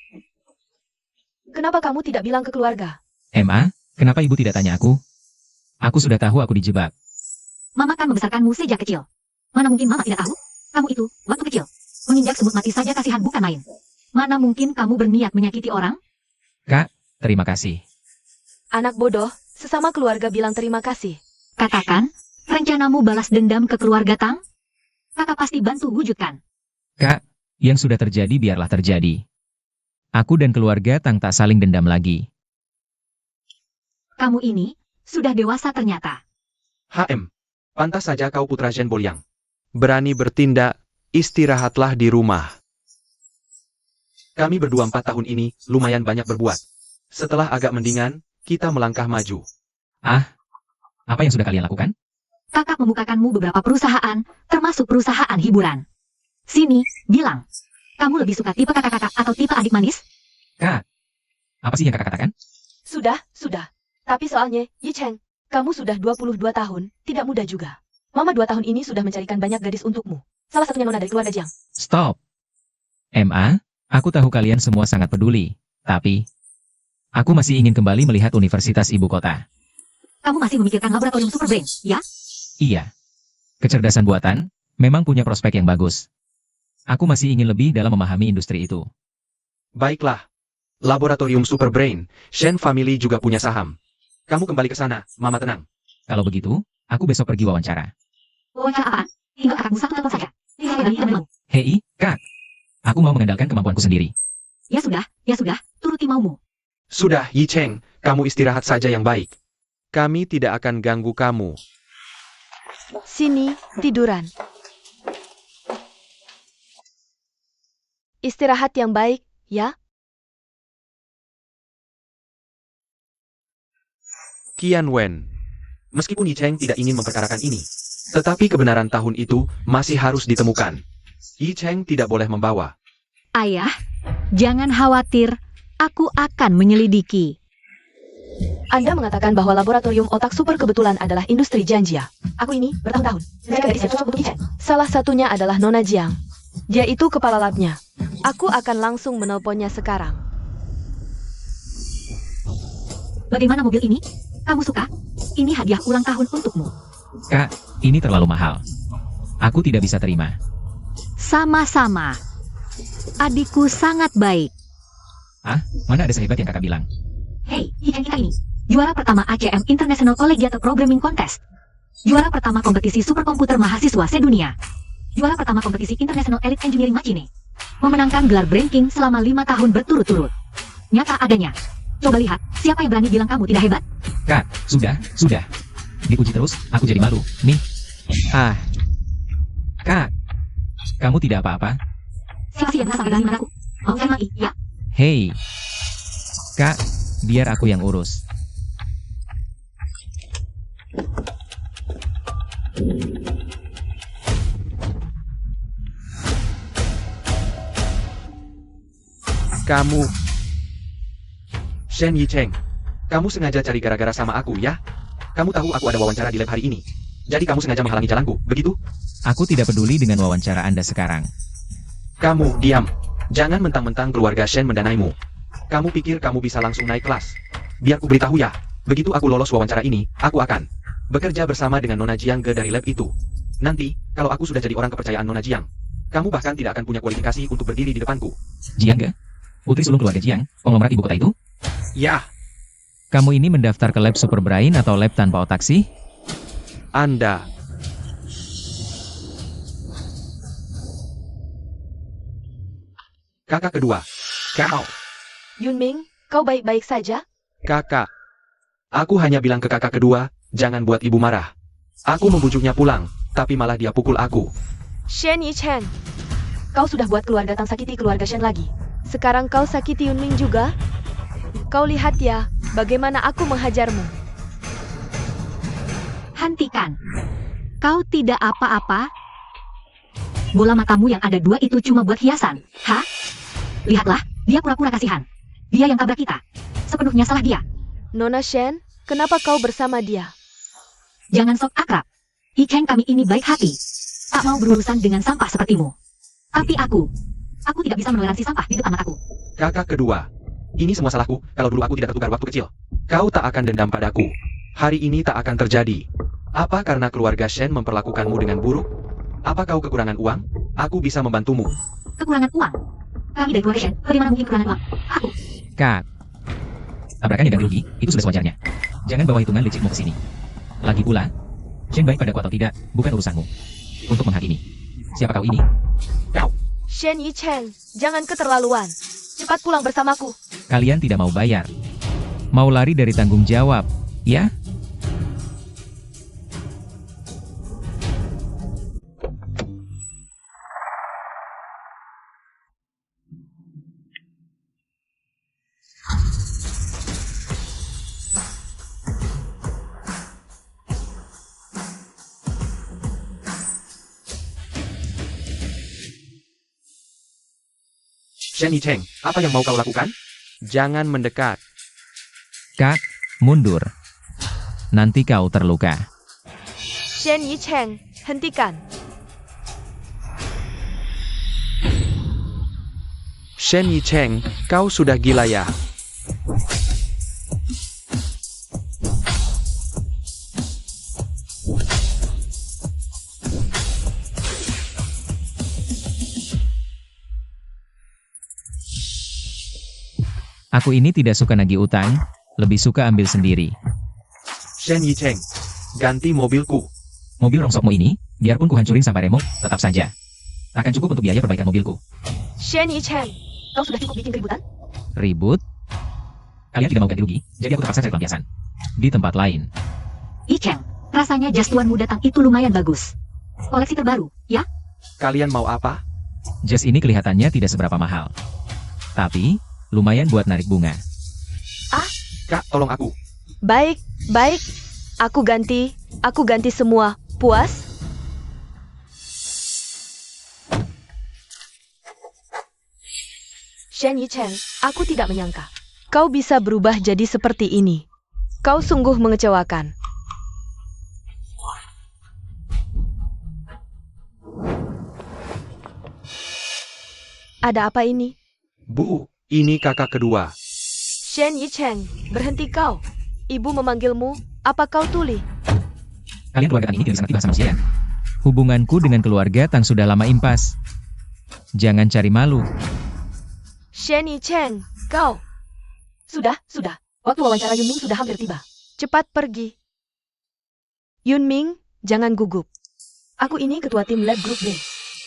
Kenapa kamu tidak bilang ke keluarga? Ma, kenapa ibu tidak tanya aku? Aku sudah tahu aku dijebak. Mama kan membesarkanmu sejak kecil. Mana mungkin Mama tidak tahu? Kamu itu, waktu kecil, menginjak semut mati saja kasihan bukan main. Mana mungkin kamu berniat menyakiti orang? Kak, terima kasih. Anak bodoh, sesama keluarga bilang terima kasih. Katakan, rencanamu balas dendam ke keluarga Tang? Kakak pasti bantu wujudkan. Kak, yang sudah terjadi biarlah terjadi. Aku dan keluarga Tang tak saling dendam lagi. Kamu ini, sudah dewasa ternyata. HM, pantas saja kau putra Shen Bolyang. Berani bertindak, istirahatlah di rumah. Kami berdua 4 tahun ini lumayan banyak berbuat. Setelah agak mendingan, kita melangkah maju. Apa yang sudah kalian lakukan? Kakak membukakanmu beberapa perusahaan, termasuk perusahaan hiburan. Sini, bilang. Kamu lebih suka tipe kakak-kakak atau tipe adik manis? Kak, apa sih yang kakak katakan? Sudah. Tapi soalnya, Yicheng, kamu sudah 22 tahun, tidak muda juga. Mama 2 tahun ini sudah mencarikan banyak gadis untukmu. Salah satunya nona dari keluarga Jiang. Stop. Ma, aku tahu kalian semua sangat peduli. Tapi, aku masih ingin kembali melihat Universitas Ibu Kota. Kamu masih memikirkan laboratorium Super Brain, ya? Iya. Kecerdasan buatan, memang punya prospek yang bagus. Aku masih ingin lebih dalam memahami industri itu. Baiklah. Laboratorium Super Brain, Shen Family juga punya saham. Kamu kembali ke sana, Mama tenang. Kalau begitu, aku besok pergi wawancara. Wawancara apaan? Tinggal kakakmu satu telepon saja. Tidak mau. Hei, Kak. Aku mau mengandalkan kemampuanku sendiri. Ya sudah, turuti maumu. Sudah, Yicheng, kamu istirahat saja yang baik. Kami tidak akan ganggu kamu. Sini, tiduran. Istirahat yang baik, ya? Qian Wen. Meskipun Yicheng tidak ingin memperkarakan ini, tetapi kebenaran tahun itu masih harus ditemukan. Yicheng tidak boleh membawa. Ayah, jangan khawatir. Aku akan menyelidiki. Anda mengatakan bahwa laboratorium otak super kebetulan adalah industri Jianjia. Aku ini bertahun-tahun menjaga gadis yang cocok untuk Yicheng. Salah satunya adalah Nona Jiang. Dia itu kepala labnya. Aku akan langsung menelponnya sekarang. Bagaimana mobil ini? Kamu suka? Ini hadiah ulang tahun untukmu. Kak, ini terlalu mahal. Aku tidak bisa terima. Sama-sama. Adikku sangat baik. Mana ada sehebat yang kakak bilang? Hei, Yicheng kita ini. Juara pertama ACM International Collegiate Programming Contest. Juara pertama kompetisi superkomputer mahasiswa sedunia. Juara pertama kompetisi International Elite Engineering Machine. Memenangkan gelar Brain King selama 5 tahun berturut-turut. Nyata adanya. Coba lihat, siapa yang berani bilang kamu tidak hebat? Kak, sudah. Dipuji terus, aku jadi malu. Nih. Kak, kamu tidak apa-apa? Siapa sih yang merasa berani maraku? Mau saya mati, ya? Hei. Kak, biar aku yang urus. Kamu, Shen Yicheng, kamu sengaja cari gara-gara sama aku, ya? Kamu tahu aku ada wawancara di lab hari ini. Jadi kamu sengaja menghalangi jalanku, begitu? Aku tidak peduli dengan wawancara Anda sekarang. Kamu, diam. Jangan mentang-mentang keluarga Shen mendanaimu. Kamu pikir kamu bisa langsung naik kelas? Biar ku beritahu ya, begitu aku lolos wawancara ini, aku akan bekerja bersama dengan Nona Jiang Ge dari lab itu. Nanti, kalau aku sudah jadi orang kepercayaan Nona Jiang, kamu bahkan tidak akan punya kualifikasi untuk berdiri di depanku. Jiang Ge? Putri sulung keluarga Jiang, konglomerat ibu kota itu? Ya, Kamu ini mendaftar ke lab Super Brain atau lab tanpa otak sih? Anda. Kakak kedua. Kau. Yunming, kau baik-baik saja? Kakak. Aku hanya bilang ke kakak kedua, jangan buat ibu marah. Aku membujuknya pulang, tapi malah dia pukul aku. Shen Yicheng, kau sudah buat keluarga Tang sakiti keluarga Shen lagi. Sekarang kau sakiti Yunming juga? Kau lihat ya, bagaimana aku menghajarmu. Hentikan. Kau tidak apa-apa? Bola matamu yang ada 2 itu cuma buat hiasan. Hah? Lihatlah, dia pura-pura kasihan. Dia yang tabrak kita. Sepenuhnya salah dia. Nona Shen, kenapa kau bersama dia? Jangan sok akrab. Yicheng kami ini baik hati. Tak mau berurusan dengan sampah sepertimu. Tapi aku tidak bisa menoleransi sampah di depan mataku. Kakak kedua. Ini semua salahku, kalau dulu aku tidak tertukar waktu kecil. Kau tak akan dendam padaku. Hari ini tak akan terjadi. Apa karena keluarga Shen memperlakukanmu dengan buruk? Apa kau kekurangan uang? Aku bisa membantumu. Kekurangan uang? Kami dari keluarga Shen, bagaimana mungkin kekurangan uang? Aku. Kak. Tabrakan yang ganti rugi, itu sudah sewajarnya. Jangan bawa hitungan licikmu ke sini. Lagi pula, Shen baik padaku atau tidak, bukan urusanmu. Untuk menghakimi. Siapa kau ini? Kau. Shen Yicheng, jangan keterlaluan. Cepat pulang bersamaku. Kalian tidak mau bayar. Mau lari dari tanggung jawab, ya? Shen Yicheng, apa yang mau kau lakukan? Jangan mendekat. Kak, mundur. Nanti kau terluka. Shen Yicheng, hentikan. Shen Yicheng, kau sudah gila ya? Aku ini tidak suka nagih utang, lebih suka ambil sendiri. Shen Yicheng, ganti mobilku. Mobil rongsokmu ini, biarpun ku hancurin sampai remuk, tetap saja. Akan cukup untuk biaya perbaikan mobilku. Shen Yicheng, Kau sudah cukup bikin keributan? Ribut? Kalian tidak mau ganti rugi, jadi aku terpaksa cari pelampiasan. Di tempat lain. Yicheng, rasanya jas tuanmu datang itu lumayan bagus. Koleksi terbaru, ya? Kalian mau apa? Jas ini kelihatannya tidak seberapa mahal. Tapi, lumayan buat narik bunga. Kak, tolong aku. baik, baik. Aku ganti semua. Puas? Shen Yicheng, aku tidak menyangka. Kau bisa berubah jadi seperti ini. Kau sungguh mengecewakan. Ada apa ini? Bu, ini kakak kedua. Shen Yicheng, berhenti kau. Ibu memanggilmu, apa kau tuli? Kalian keluarga Tang ini tidak bisa ngerti bahasa manusia ya? Hubunganku dengan keluarga Tang sudah lama impas. Jangan cari malu. Shen Yicheng, kau. Sudah. Waktu wawancara Yunming sudah hampir tiba. Cepat pergi. Yunming, jangan gugup. Aku ini ketua tim lab grup B.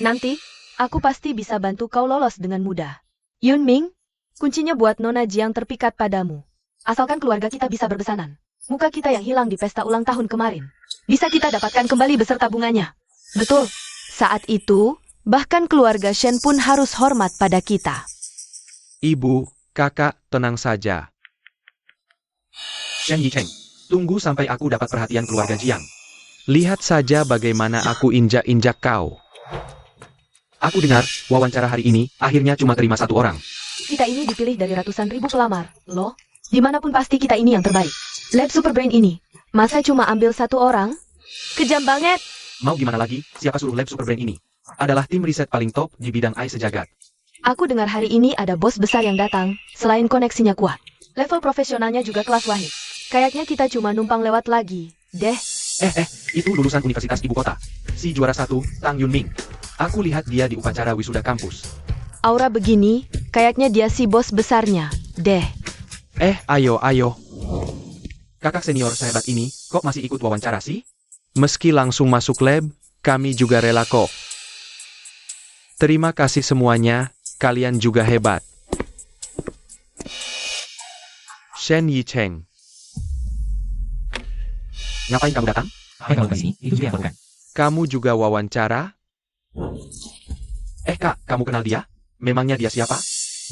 Nanti, aku pasti bisa bantu kau lolos dengan mudah. Yunming, kuncinya buat Nona Jiang terpikat padamu. Asalkan keluarga kita bisa berbesanan. Muka kita yang hilang di pesta ulang tahun kemarin. Bisa kita dapatkan kembali beserta bunganya. Betul. Saat itu, bahkan keluarga Shen pun harus hormat pada kita. Ibu, kakak, tenang saja. Shen Yicheng, tunggu sampai aku dapat perhatian keluarga Jiang. Lihat saja bagaimana aku injak-injak kau. Aku dengar, wawancara hari ini, akhirnya cuma terima 1 orang. Kita ini dipilih dari ratusan ribu pelamar. Loh, dimanapun pasti kita ini yang terbaik. Lab Super Brain ini, masa cuma ambil 1 orang? Kejam banget. Mau gimana lagi, siapa suruh lab Super Brain ini? Adalah tim riset paling top di bidang AI sejagat. Aku dengar hari ini ada bos besar yang datang, selain koneksinya kuat. Level profesionalnya juga kelas wahid. Kayaknya kita cuma numpang lewat lagi, deh. Itu lulusan Universitas Ibu Kota. Si juara 1, Tang Yunming. Aku lihat dia di upacara wisuda kampus. Aura begini, kayaknya dia si bos besarnya, deh. Ayo. Kakak senior sehebat ini, kok masih ikut wawancara sih? Meski langsung masuk lab, kami juga rela kok. Terima kasih semuanya, kalian juga hebat. Shen Yicheng. Ngapain kamu datang? Apa yang kamu lakukan di sini? Itu juga yang aku lakukan. Kamu juga wawancara? Kak, kamu kenal dia? Memangnya dia siapa?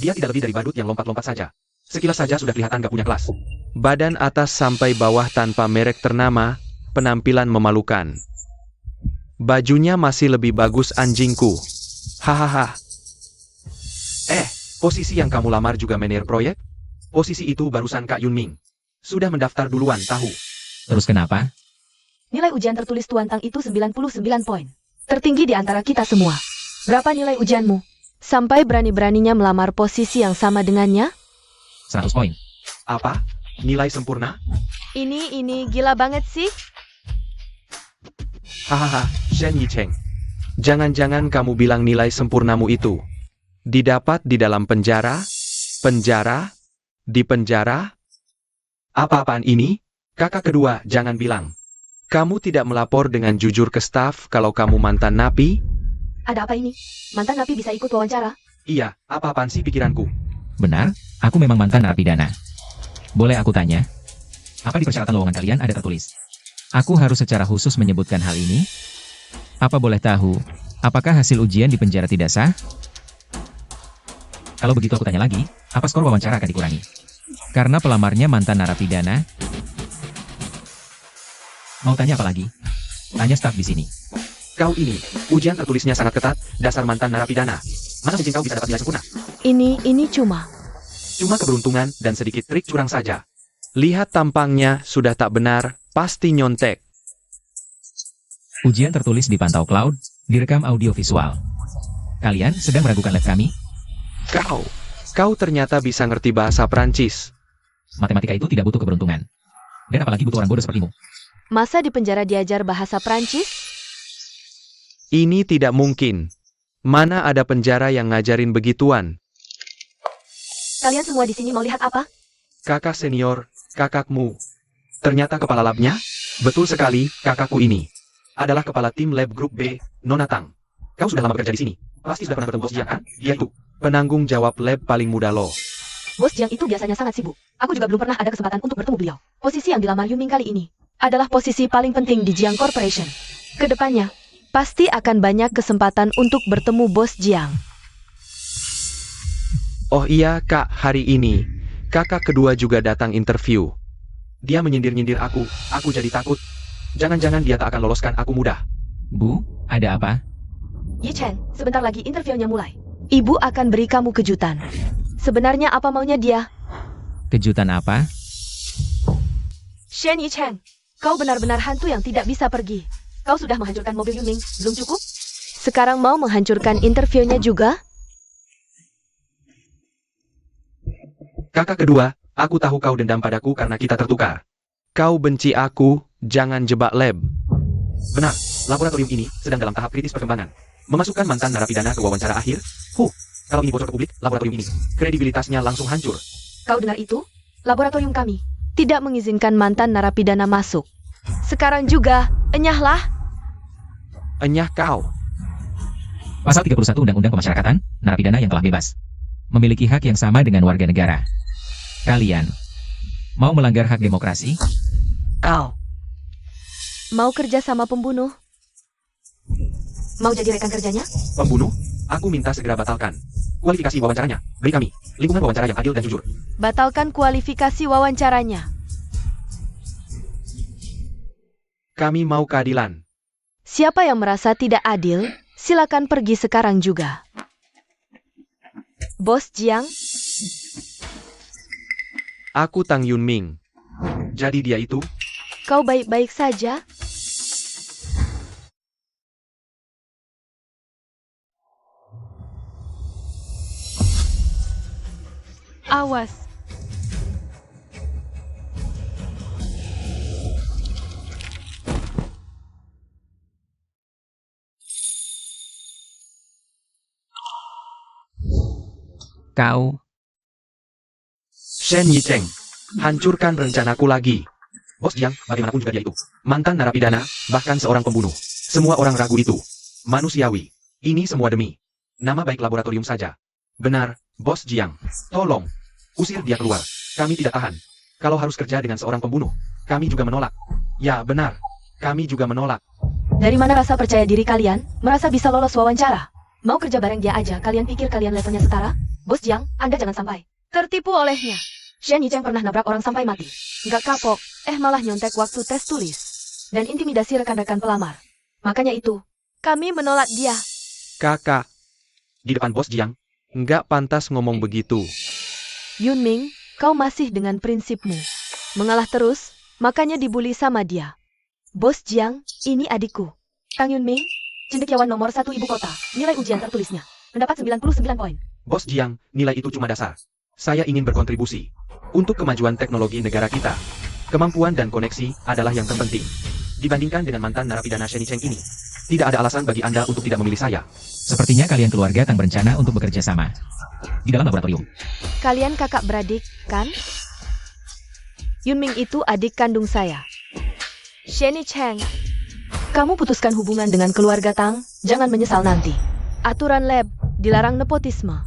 Dia tidak lebih dari badut yang lompat-lompat saja. Sekilas saja sudah kelihatan gak punya kelas. Badan atas sampai bawah tanpa merek ternama, penampilan memalukan. Bajunya masih lebih bagus anjingku. Hahaha. Posisi yang kamu lamar juga manajer proyek? Posisi itu barusan Kak Yunming. Sudah mendaftar duluan, tahu. Terus kenapa? Nilai ujian tertulis Tuan Tang itu 99 poin. Tertinggi di antara kita semua. Berapa nilai ujianmu? Sampai berani-beraninya melamar posisi yang sama dengannya? 100 poin. Apa? Nilai sempurna? Ini gila banget sih. Hahaha, Shen Yicheng. Jangan-jangan kamu bilang nilai sempurnamu itu didapat di dalam penjara? Di penjara? Apa-apaan ini? Kakak kedua, jangan bilang. Kamu tidak melapor dengan jujur ke staf kalau kamu mantan napi? Ada apa ini? Mantan napi bisa ikut wawancara? Iya, apa-apaan sih pikiranku? Benar, aku memang mantan narapidana. Boleh aku tanya? Apa di persyaratan lowongan kalian ada tertulis? Aku harus secara khusus menyebutkan hal ini? Apa boleh tahu, apakah hasil ujian di penjara tidak sah? Kalau begitu aku tanya lagi, apa skor wawancara akan dikurangi? Karena pelamarnya mantan narapidana? Mau tanya apa lagi? Tanya staf di sini. Kau ini, ujian tertulisnya sangat ketat, dasar mantan narapidana. Mana mungkin kau bisa dapat nilai sempurna? Ini cuma Keberuntungan dan sedikit trik curang saja. Lihat tampangnya sudah tak benar, pasti nyontek. Ujian tertulis dipantau cloud, direkam audio visual. Kalian sedang meragukan lab kami? Kau ternyata bisa ngerti bahasa Prancis. Matematika itu tidak butuh keberuntungan. Dan apalagi butuh orang bodoh sepertimu. masa di penjara diajar bahasa Prancis? Ini tidak mungkin. Mana ada penjara yang ngajarin begituan? Kalian semua di sini mau lihat apa? Kakak senior, kakakmu. Ternyata kepala labnya? Betul sekali, kakakku ini adalah kepala tim lab grup B, Nona Tang. Kau sudah lama bekerja di sini. Pasti sudah pernah bertemu Bos Jiang kan? Dia itu penanggung jawab lab paling muda loh. Bos Jiang itu biasanya sangat sibuk. Aku juga belum pernah ada kesempatan untuk bertemu beliau. Posisi yang dilamar Yuming kali ini adalah posisi paling penting di Jiang Corporation. Kedepannya, pasti akan banyak kesempatan untuk bertemu Bos Jiang. Oh iya kak, hari ini kakak kedua juga datang interview. Dia menyindir-nyindir aku jadi takut. Jangan-jangan dia tak akan loloskan aku mudah. Bu, ada apa? Yi Chen, sebentar lagi interviewnya mulai. Ibu akan beri kamu kejutan. Sebenarnya apa maunya dia? Kejutan apa? Shen Yi Chen, kau benar-benar hantu yang tidak bisa pergi. Kau sudah menghancurkan mobil Yuming, belum cukup? Sekarang mau menghancurkan interviewnya juga? Kakak kedua, aku tahu kau dendam padaku karena kita tertukar. Kau benci aku, jangan jebak lab. Benar, laboratorium ini sedang dalam tahap kritis perkembangan. Memasukkan mantan narapidana ke wawancara akhir? Kalau ini bocor ke publik, laboratorium ini, kredibilitasnya langsung hancur. Kau dengar itu? Laboratorium kami tidak mengizinkan mantan narapidana masuk. Sekarang juga, enyahlah. Enyah kau. Pasal 31 Undang-Undang Pemasyarakatan, narapidana yang telah bebas memiliki hak yang sama dengan warga negara. Kalian mau melanggar hak demokrasi? Kau. Mau kerja sama pembunuh? Mau jadi rekan kerjanya? Pembunuh? Aku minta segera batalkan kualifikasi wawancaranya. Beri kami lingkungan wawancara yang adil dan jujur. Batalkan kualifikasi wawancaranya. Kami mau keadilan. Siapa yang merasa tidak adil, silakan pergi sekarang juga. Bos Jiang, Aku Tang Yunming. Jadi dia itu? kau baik-baik saja? Awas. Kau, Shen Yicheng, hancurkan rencanaku lagi. Bos Jiang, bagaimanapun juga dia itu. Mantan narapidana, bahkan seorang pembunuh. Semua orang ragu itu. Manusiawi. Ini semua demi nama baik laboratorium saja. Benar, Bos Jiang. Tolong, usir dia keluar. Kami tidak tahan. Kalau harus kerja dengan seorang pembunuh, kami juga menolak. Ya, benar. Kami juga menolak. Dari mana rasa percaya diri kalian? Merasa bisa lolos wawancara? Mau kerja bareng dia aja, kalian pikir kalian levelnya setara? Bos Jiang, Anda jangan sampai tertipu olehnya. Shen Yicheng pernah nabrak orang sampai mati. Nggak kapok, malah nyontek waktu tes tulis. Dan intimidasi rekan-rekan pelamar. Makanya itu, kami menolak dia. Kakak, di depan Bos Jiang, nggak pantas ngomong begitu. Yunming, kau masih dengan prinsipmu. Mengalah terus, makanya dibully sama dia. Bos Jiang, ini adikku. Kang Yunming, cendekiawan nomor 1 ibu kota. Nilai ujian tertulisnya mendapat 99 poin. Bos Jiang, nilai itu cuma dasar. Saya ingin berkontribusi untuk kemajuan teknologi negara kita. Kemampuan dan koneksi adalah yang terpenting. Dibandingkan dengan mantan narapidana Shen Yicheng ini, tidak ada alasan bagi Anda untuk tidak memilih saya. sepertinya kalian keluarga Tang berencana untuk bekerja sama di dalam laboratorium. Kalian kakak beradik, kan? Yunming itu adik kandung saya. Shen Yicheng, kamu putuskan hubungan dengan keluarga Tang, jangan menyesal nanti. Aturan lab, dilarang nepotisme.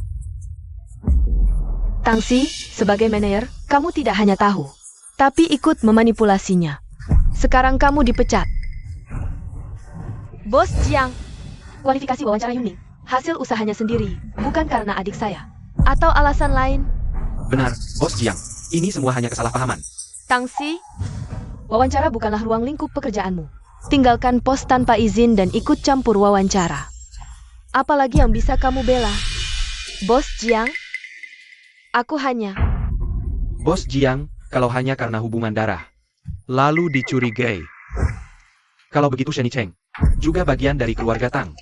Tangxi, sebagai manajer, kamu tidak hanya tahu, tapi ikut memanipulasinya. Sekarang kamu dipecat. Bos Jiang, kualifikasi wawancara Yunming, hasil usahanya sendiri, bukan karena adik saya. Atau alasan lain? Benar, Bos Jiang. Ini semua hanya kesalahpahaman. Tangxi, wawancara bukanlah ruang lingkup pekerjaanmu. Tinggalkan pos tanpa izin dan ikut campur wawancara. Apalagi yang bisa kamu bela? Bos Jiang, aku hanya... Bos Jiang, kalau hanya karena hubungan darah, lalu dicurigai. Kalau begitu Shen Yicheng, juga bagian dari keluarga Tang.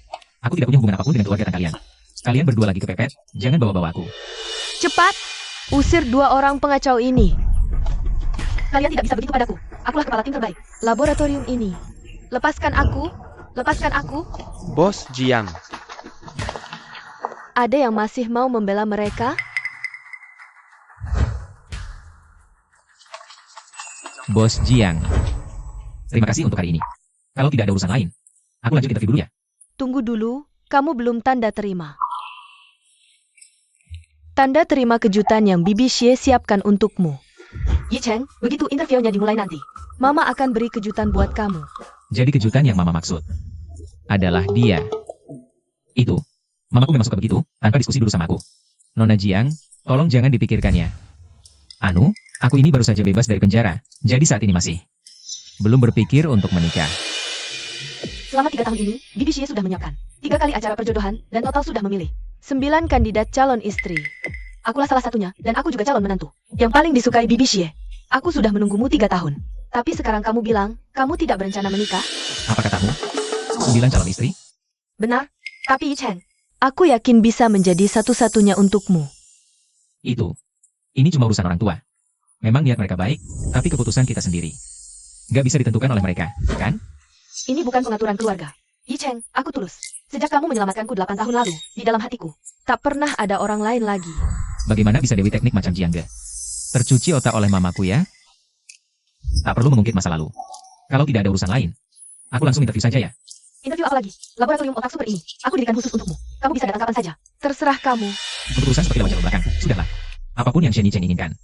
Aku tidak punya hubungan apapun dengan keluarga Tang kalian. Kalian berdua lagi kepepet, jangan bawa-bawa aku. Cepat, usir 2 orang pengacau ini. Kalian tidak bisa begitu padaku. Akulah kepala tim terbaik laboratorium ini. Lepaskan aku, lepaskan aku. Bos Jiang, Ada yang masih mau membela mereka? Bos Jiang. Terima kasih untuk hari ini. Kalau tidak ada urusan lain, aku lanjut interview dulu ya. Tunggu dulu, kamu belum tanda terima. Tanda terima kejutan yang Bibi Xie siapkan untukmu. Yicheng, begitu interviewnya dimulai nanti, Mama akan beri kejutan buat kamu. Jadi kejutan yang Mama maksud adalah dia. Itu. Mamaku memang suka begitu, tanpa diskusi dulu sama aku. Nona Jiang, tolong jangan dipikirkannya. Anu, aku ini baru saja bebas dari penjara, jadi saat ini masih belum berpikir untuk menikah. Selama 3 tahun ini, Bibi Xie sudah menyiapkan 3 kali acara perjodohan dan total sudah memilih 9 kandidat calon istri. Akulah salah satunya, dan aku juga calon menantu yang paling disukai Bibi Xie. Aku sudah menunggumu 3 tahun. Tapi sekarang kamu bilang, kamu tidak berencana menikah? Apa katamu? 9 calon istri? Benar, tapi Yicheng, aku yakin bisa menjadi satu-satunya untukmu. Itu. Ini cuma urusan orang tua. Memang niat mereka baik, tapi keputusan kita sendiri. Gak bisa ditentukan oleh mereka, kan? Ini bukan pengaturan keluarga. Yicheng, aku tulus. Sejak kamu menyelamatkanku 8 tahun lalu, di dalam hatiku, tak pernah ada orang lain lagi. Bagaimana bisa Dewi teknik macam Jiangge? Tercuci otak oleh mamaku ya? Tak perlu mengungkit masa lalu. Kalau tidak ada urusan lain, aku langsung interview saja ya. Interview apa lagi? Laboratorium otak super ini, aku dirikan khusus untukmu. Kamu bisa datang kapan saja. Terserah kamu. Untuk urusan seperti wawancara belakang, sudahlah. Apapun yang Shen Yicheng inginkan,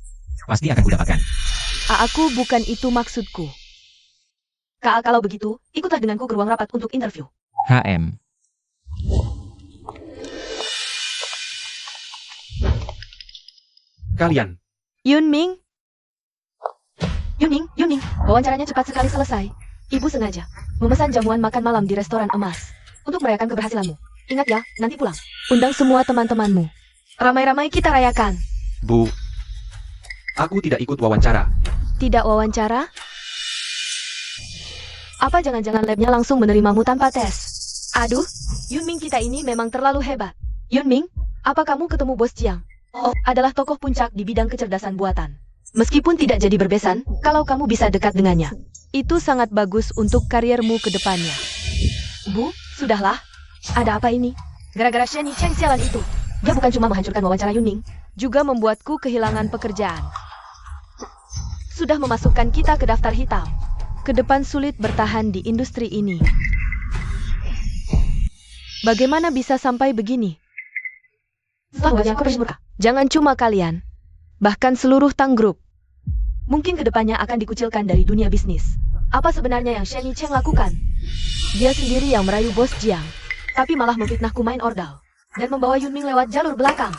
pasti akan kudapatkan. Aku bukan itu maksudku. Kalau begitu, ikutlah denganku ke ruang rapat untuk interview. HM. kalian. Yunming, wawancaranya cepat sekali selesai. Ibu sengaja memesan jamuan makan malam di restoran emas untuk merayakan keberhasilanmu. Ingat ya, nanti pulang, undang semua teman-temanmu. Ramai-ramai kita rayakan. Bu, aku tidak ikut wawancara. Tidak wawancara? Apa jangan-jangan labnya langsung menerimamu tanpa tes? Aduh, Yunming kita ini memang terlalu hebat. Yunming, apa kamu ketemu Bos Jiang? Oh, adalah tokoh puncak di bidang kecerdasan buatan. Meskipun tidak jadi berbesan, kalau kamu bisa dekat dengannya, itu sangat bagus untuk kariermu ke depannya. Bu, sudahlah. Ada apa ini? Gara-gara Shen Yicheng sialan itu. Dia bukan cuma menghancurkan wawancara Yunming, juga membuatku kehilangan pekerjaan. Sudah memasukkan kita ke daftar hitam. Ke depan sulit bertahan di industri ini. Bagaimana bisa sampai begini? Jangan cuma kalian, bahkan seluruh Tang Group. Mungkin kedepannya akan dikucilkan dari dunia bisnis. Apa sebenarnya yang Shen Yicheng lakukan? Dia sendiri yang merayu Bos Jiang, tapi malah memfitnahku main ordal, dan membawa Yunming lewat jalur belakang.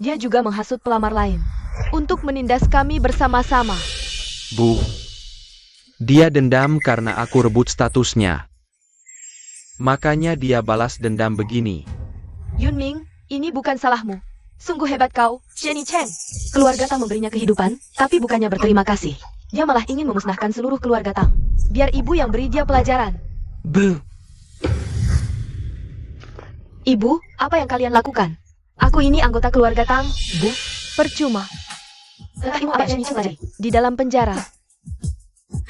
Dia juga menghasut pelamar lain, untuk menindas kami bersama-sama. Bu, dia dendam karena aku rebut statusnya. Makanya dia balas dendam begini. Yunming, ini bukan salahmu. Sungguh hebat kau, Shen Yicheng. Keluarga Tang memberinya kehidupan, tapi bukannya berterima kasih. Dia malah ingin memusnahkan seluruh keluarga Tang. Biar ibu yang beri dia pelajaran. Bu. Ibu, apa yang kalian lakukan? Aku ini anggota keluarga Tang, Bu. Percuma. Ibu apa yang Shen Yicheng pelajari? Di dalam penjara.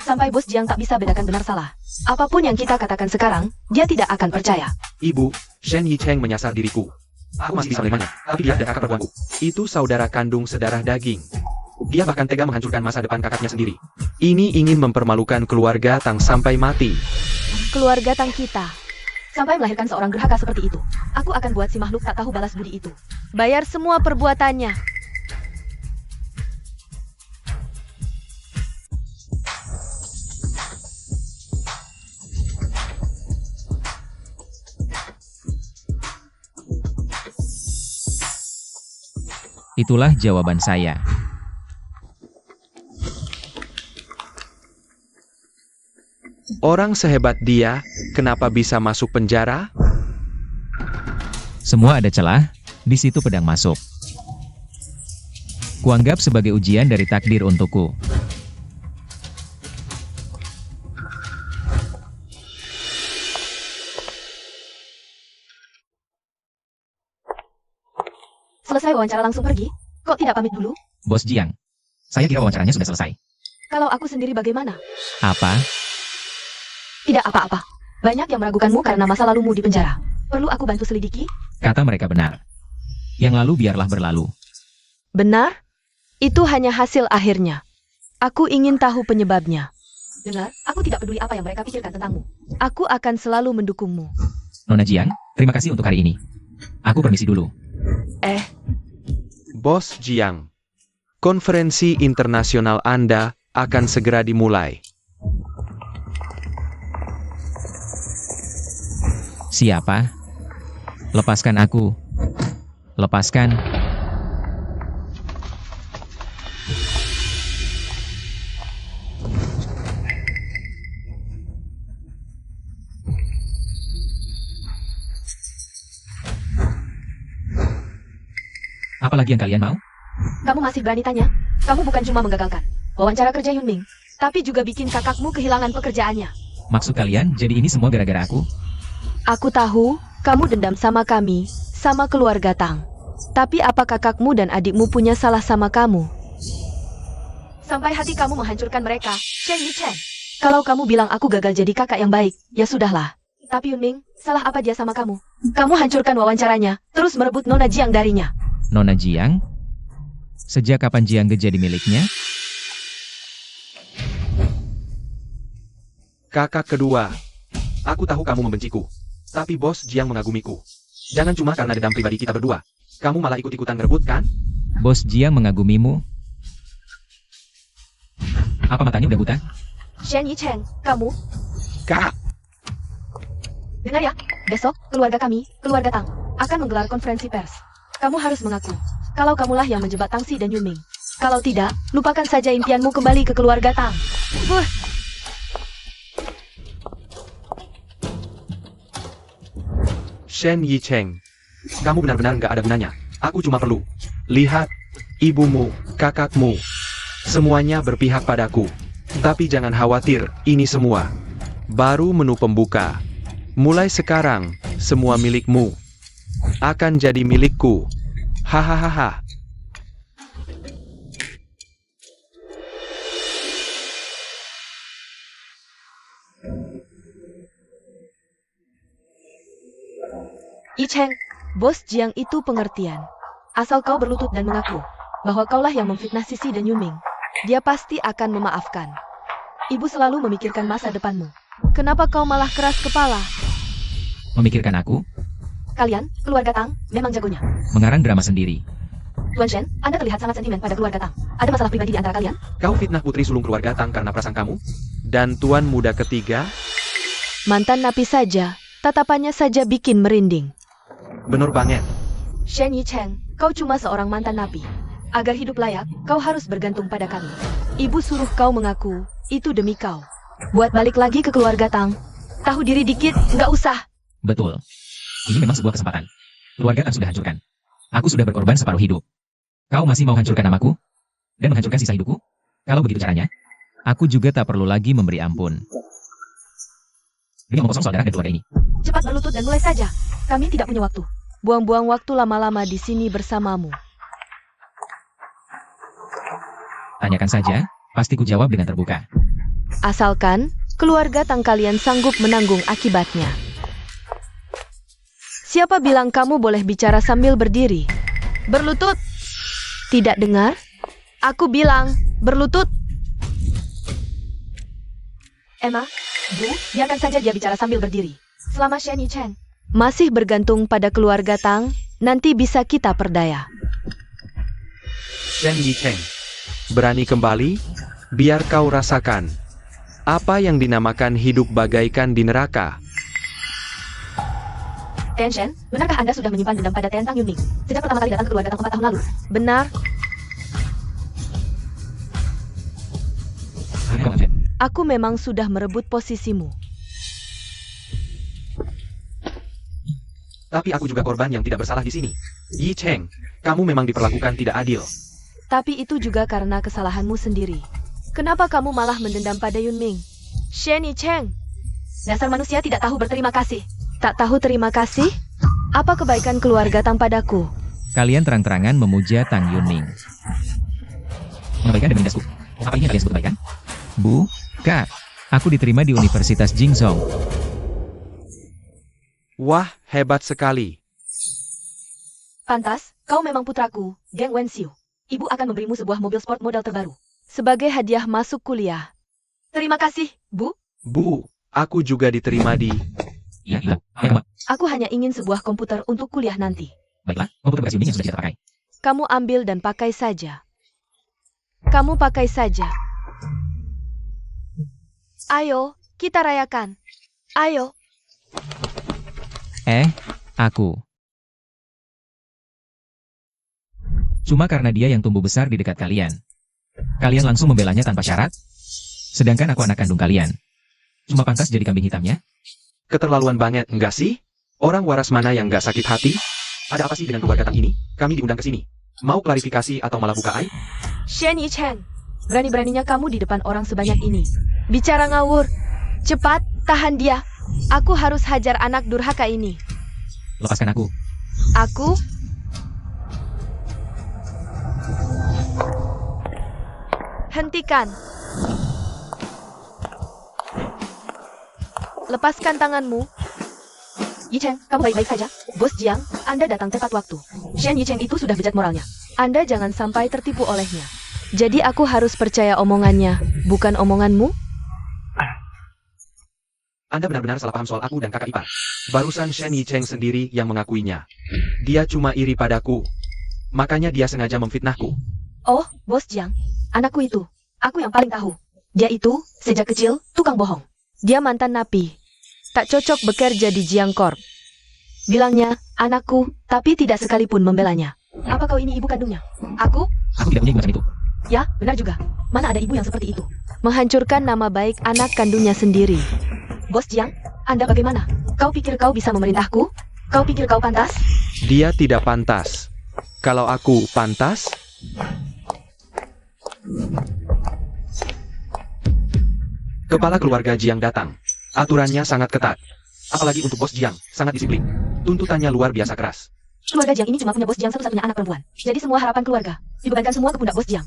Sampai Bos Jiang tak bisa bedakan benar salah. Apapun yang kita katakan sekarang, dia tidak akan percaya. Ibu, Shen Yicheng menyasar diriku. Aku masih bisa menerimanya, tapi dia adalah kakak perempuanku. Itu saudara kandung sedarah daging. Dia bahkan tega menghancurkan masa depan kakaknya sendiri. Ini ingin mempermalukan keluarga Tang sampai mati. Keluarga Tang kita. Sampai melahirkan seorang gerhaka seperti itu. Aku akan buat si makhluk tak tahu balas budi itu bayar semua perbuatannya. Itulah jawaban saya. Orang sehebat dia, kenapa bisa masuk penjara? Semua ada celah, di situ pedang masuk. Kuanggap sebagai ujian dari takdir untukku. Selesai wawancara langsung pergi? Kok tidak pamit dulu? Bos Jiang, saya kira wawancaranya sudah selesai. Kalau aku sendiri bagaimana? Apa? Tidak apa-apa. Banyak yang meragukanmu karena masa lalumu di penjara. Perlu aku bantu selidiki? Kata mereka benar. Yang lalu biarlah berlalu. Benar? Itu hanya hasil akhirnya. Aku ingin tahu penyebabnya. Dengar, aku tidak peduli apa yang mereka pikirkan tentangmu. Aku akan selalu mendukungmu. Nona Jiang, terima kasih untuk hari ini. Aku permisi dulu. Bos Jiang, konferensi internasional Anda akan segera dimulai. Siapa? Lepaskan aku. Lepaskan. Apalagi yang kalian mau? Kamu masih berani tanya? Kamu bukan cuma menggagalkan wawancara kerja Yunming, tapi juga bikin kakakmu kehilangan pekerjaannya. Maksud kalian, jadi ini semua gara-gara aku? Aku tahu, kamu dendam sama kami, sama keluarga Tang. Tapi apa kakakmu dan adikmu punya salah sama kamu? Sampai hati kamu menghancurkan mereka, Shen Yicheng. Kalau kamu bilang aku gagal jadi kakak yang baik, ya sudahlah. Tapi Yunming, salah apa dia sama kamu? Kamu hancurkan wawancaranya, terus merebut Nona Jiang darinya. Nona Jiang? Sejak kapan Jiang Ge jadi miliknya? Kakak kedua, aku tahu kamu membenciku, tapi Bos Jiang mengagumiku. Jangan cuma karena dendam pribadi kita berdua. Kamu malah ikut-ikutan ngerebut, kan? Bos Jiang mengagumimu? Apa matanya udah buta? Shen Yicheng, kamu? Kak! Dengar ya, besok keluarga kami, keluarga Tang, akan menggelar konferensi pers. Kamu harus mengaku, kalau kamulah yang menjebak Tangxi dan Yunming. Kalau tidak, lupakan saja impianmu kembali ke keluarga Tang. Shen Yicheng, kamu benar-benar nggak ada gunanya. Aku cuma perlu lihat ibumu, kakakmu. Semuanya berpihak padaku. Tapi jangan khawatir, ini semua baru menu pembuka. Mulai sekarang, semua milikmu akan jadi milikku. Hahaha. Yicheng, Bos Jiang itu pengertian. Asal kau berlutut dan mengaku bahwa kaulah yang memfitnah Sisi dan Yunming, dia pasti akan memaafkan. Ibu selalu memikirkan masa depanmu. Kenapa kau malah keras kepala? Memikirkan aku, Kalian, keluarga Tang, memang jagonya. mengarang drama sendiri. Tuan Shen, Anda terlihat sangat sentimen pada keluarga Tang. Ada masalah pribadi di antara kalian? Kau fitnah putri sulung keluarga Tang karena prasangkamu? Dan tuan muda ketiga, Mantan napi saja, tatapannya saja bikin merinding. bener banget. Shen Yicheng, kau cuma seorang mantan napi. Agar hidup layak, kau harus bergantung pada kami. Ibu suruh kau mengaku, itu demi kau. Buat balik lagi ke keluarga Tang. Tahu diri dikit, nggak usah. Betul. Ini memang sebuah kesempatan. Keluarga Tang sudah hancurkan. Aku sudah berkorban separuh hidup. Kau masih mau hancurkan namaku? Dan menghancurkan sisa hidupku? Kalau begitu caranya, aku juga tak perlu lagi memberi ampun. Ini omong kosong soal darah dan keluarga ini. Cepat berlutut dan mulai saja. Kami tidak punya waktu. Buang-buang waktu lama-lama di sini bersamamu. Tanyakan saja, pasti ku jawab dengan terbuka. Asalkan, keluarga Tang kalian sanggup menanggung akibatnya. Siapa bilang kamu boleh bicara sambil berdiri? Berlutut! Tidak dengar? Aku bilang, berlutut! Emma, Bu, biarkan saja dia bicara sambil berdiri. Selama Shen Yicheng masih bergantung pada keluarga Tang, nanti bisa kita perdaya. Shen Yicheng, berani kembali? Biar kau rasakan apa yang dinamakan hidup bagaikan di neraka. Tian Shen, benarkah Anda sudah menyimpan dendam pada Tian Tang Yunming sejak pertama kali datang ke keluarga Tang 4 tahun lalu? Benar. Aku memang sudah merebut posisimu. Tapi aku juga korban yang tidak bersalah di sini. Yi Cheng, kamu memang diperlakukan tidak adil. Tapi itu juga karena kesalahanmu sendiri. Kenapa kamu malah mendendam pada Yunming? Shen Yicheng, dasar manusia tidak tahu berterima kasih. Tak tahu terima kasih? Apa kebaikan keluarga Tang padaku? Kalian terang-terangan memuja Tang Yunming. Mengabaikan demi dasku. Apa ini yang kalian sebut kebaikan? Bu, Kak, aku diterima di Universitas Jingzhou. Wah, hebat sekali. Pantas, kau memang putraku, Geng Wenxiu. Ibu akan memberimu sebuah mobil sport model terbaru. Sebagai hadiah masuk kuliah. Terima kasih, Bu. Bu, aku juga diterima di... Iya, Ibu. Ayo, Aku hanya ingin sebuah komputer untuk kuliah nanti. baiklah, komputer bekas Yunming yang sudah kita pakai. Kamu ambil dan pakai saja. Kamu pakai saja. Ayo, kita rayakan. Ayo. Aku. Cuma karena dia yang tumbuh besar di dekat kalian. Kalian langsung membelanya tanpa syarat. Sedangkan aku anak kandung kalian. Cuma pantas jadi kambing hitamnya. Keterlaluan banget, enggak sih? Orang waras mana yang enggak sakit hati? Ada apa sih dengan keluarga Tang ini? Kami diundang ke sini. Mau klarifikasi atau malah buka aib? Shen Yicheng, berani-beraninya kamu di depan orang sebanyak ini. Bicara ngawur. Cepat, tahan dia. Aku harus hajar anak durhaka ini. Lepaskan aku. Aku? Hentikan. Lepaskan tanganmu. Yicheng, kamu baik-baik saja? Bos Jiang, Anda datang tepat waktu. Shen Yicheng itu sudah bejat moralnya. Anda jangan sampai tertipu olehnya. Jadi aku harus percaya omongannya, bukan omonganmu? Anda benar-benar salah paham soal aku dan kakak ipar. Barusan Shen Yicheng sendiri yang mengakuinya. Dia cuma iri padaku. Makanya dia sengaja memfitnahku. Oh, Bos Jiang, anakku itu. Aku yang paling tahu. Dia itu, sejak kecil, tukang bohong. Dia mantan napi. Tak cocok bekerja di Jiang Corp. Bilangnya, anakku, tapi tidak sekalipun membelanya. Apa kau ini ibu kandungnya? Aku? Aku tidak punya ibu macam itu. Ya, benar juga. Mana ada ibu yang seperti itu? Menghancurkan nama baik anak kandungnya sendiri. Bos Jiang, Anda bagaimana? Kau pikir kau bisa memerintahku? Kau pikir kau pantas? Dia tidak pantas. Kalau aku pantas, kepala keluarga Jiang datang. Aturannya sangat ketat. Apalagi untuk Bos Jiang, sangat disiplin. Tuntutannya luar biasa keras. Keluarga Jiang ini cuma punya Bos Jiang satu-satunya anak perempuan. Jadi semua harapan keluarga dibebankan semua ke pundak Bos Jiang.